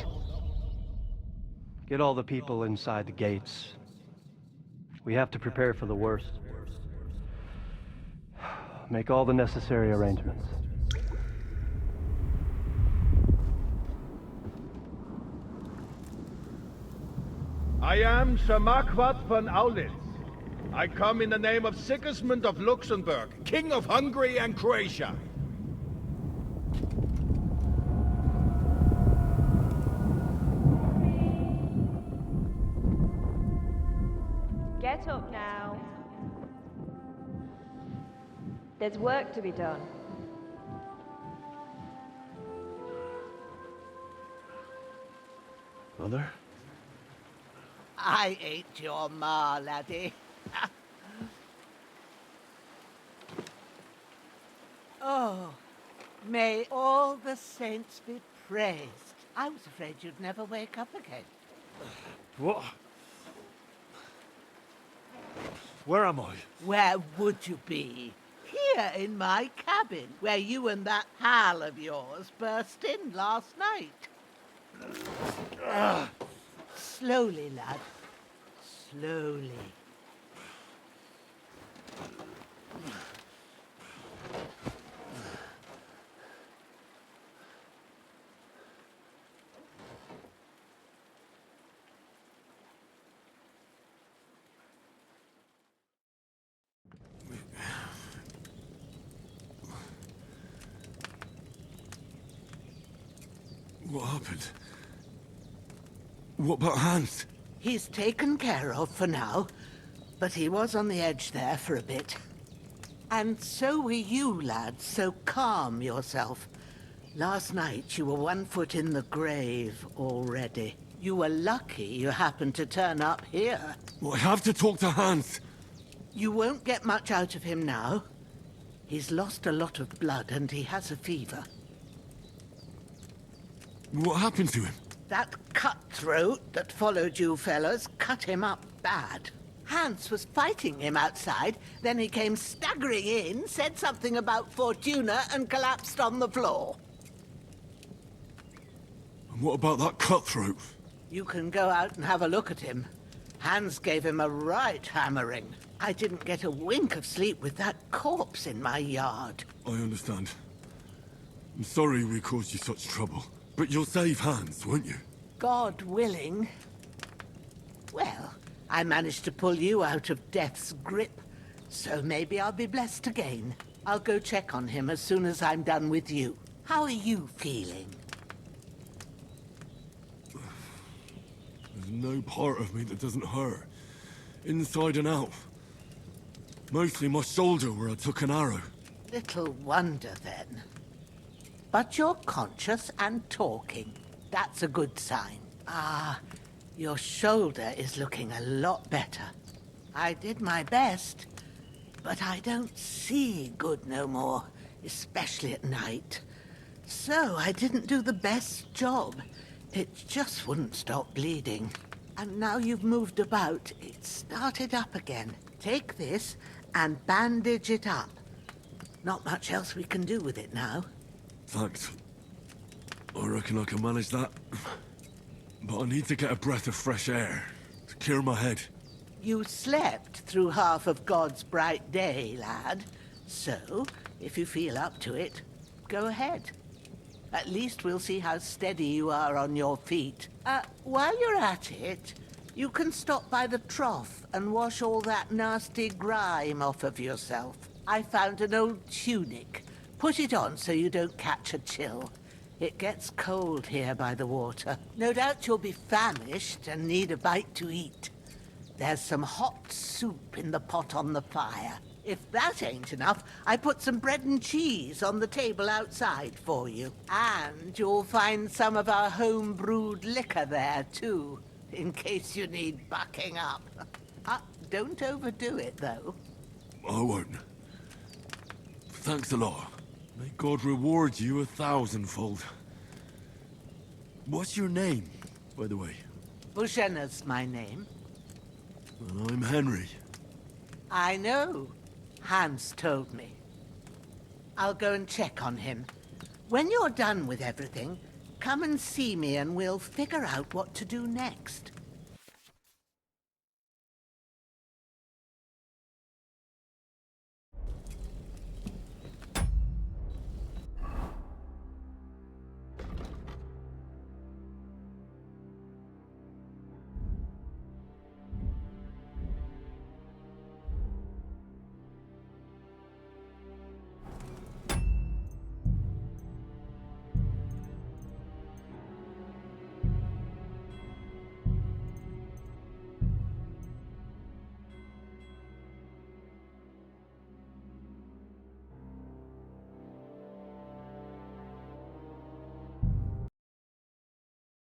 Get all the people inside the gates. We have to prepare for the worst. Make all the necessary arrangements. I am Sir Marquardt von Aulitz. I come in the name of Sigismund of Luxembourg, King of Hungary and Croatia. Get up now. There's work to be done. Mother? I ain't your ma, laddie. Oh, may all the saints be praised. I was afraid you'd never wake up again. What? Where am I? Where would you be? Here in my cabin, where you and that pal of yours burst in last night. Slowly, lad. Slowly. What happened? What about Hans? He's taken care of for now, but he was on the edge there for a bit. And so were you, lad, so calm yourself. Last night you were 1 foot in the grave already. You were lucky you happened to turn up here. Well, I have to talk to Hans. You won't get much out of him now. He's lost a lot of blood and he has a fever. What happened to him? That cutthroat that followed you fellas cut him up bad. Hans was fighting him outside, then he came staggering in, said something about Fortuna, and collapsed on the floor. And what about that cutthroat? You can go out and have a look at him. Hans gave him a right hammering. I didn't get a wink of sleep with that corpse in my yard. I understand. I'm sorry we caused you such trouble. But you'll save Hans, won't you? God willing. Well, I managed to pull you out of death's grip, so maybe I'll be blessed again. I'll go check on him as soon as I'm done with you. How are you feeling? There's no part of me that doesn't hurt. Inside and out. Mostly my shoulder where I took an arrow. Little wonder, then. But you're conscious and talking. That's a good sign. Ah, your shoulder is looking a lot better. I did my best, but I don't see good no more, especially at night. So I didn't do the best job. It just wouldn't stop bleeding. And now you've moved about, it started up again. Take this and bandage it up. Not much else we can do with it now. Thanks. I reckon I can manage that. But I need to get a breath of fresh air to clear my head. You slept through half of God's bright day, lad. So, if you feel up to it, go ahead. At least we'll see how steady you are on your feet. While you're at it, you can stop by the trough and wash all that nasty grime off of yourself. I found an old tunic. Put it on so you don't catch a chill. It gets cold here by the water. No doubt you'll be famished and need a bite to eat. There's some hot soup in the pot on the fire. If that ain't enough, I put some bread and cheese on the table outside for you. And you'll find some of our home-brewed liquor there, too, in case you need bucking up. Don't overdo it, though. I won't. Thanks a lot. May God reward you 1,000-fold. What's your name, by the way? Bushenna's my name. And I'm Henry. I know. Hans told me. I'll go and check on him. When you're done with everything, come and see me and we'll figure out what to do next.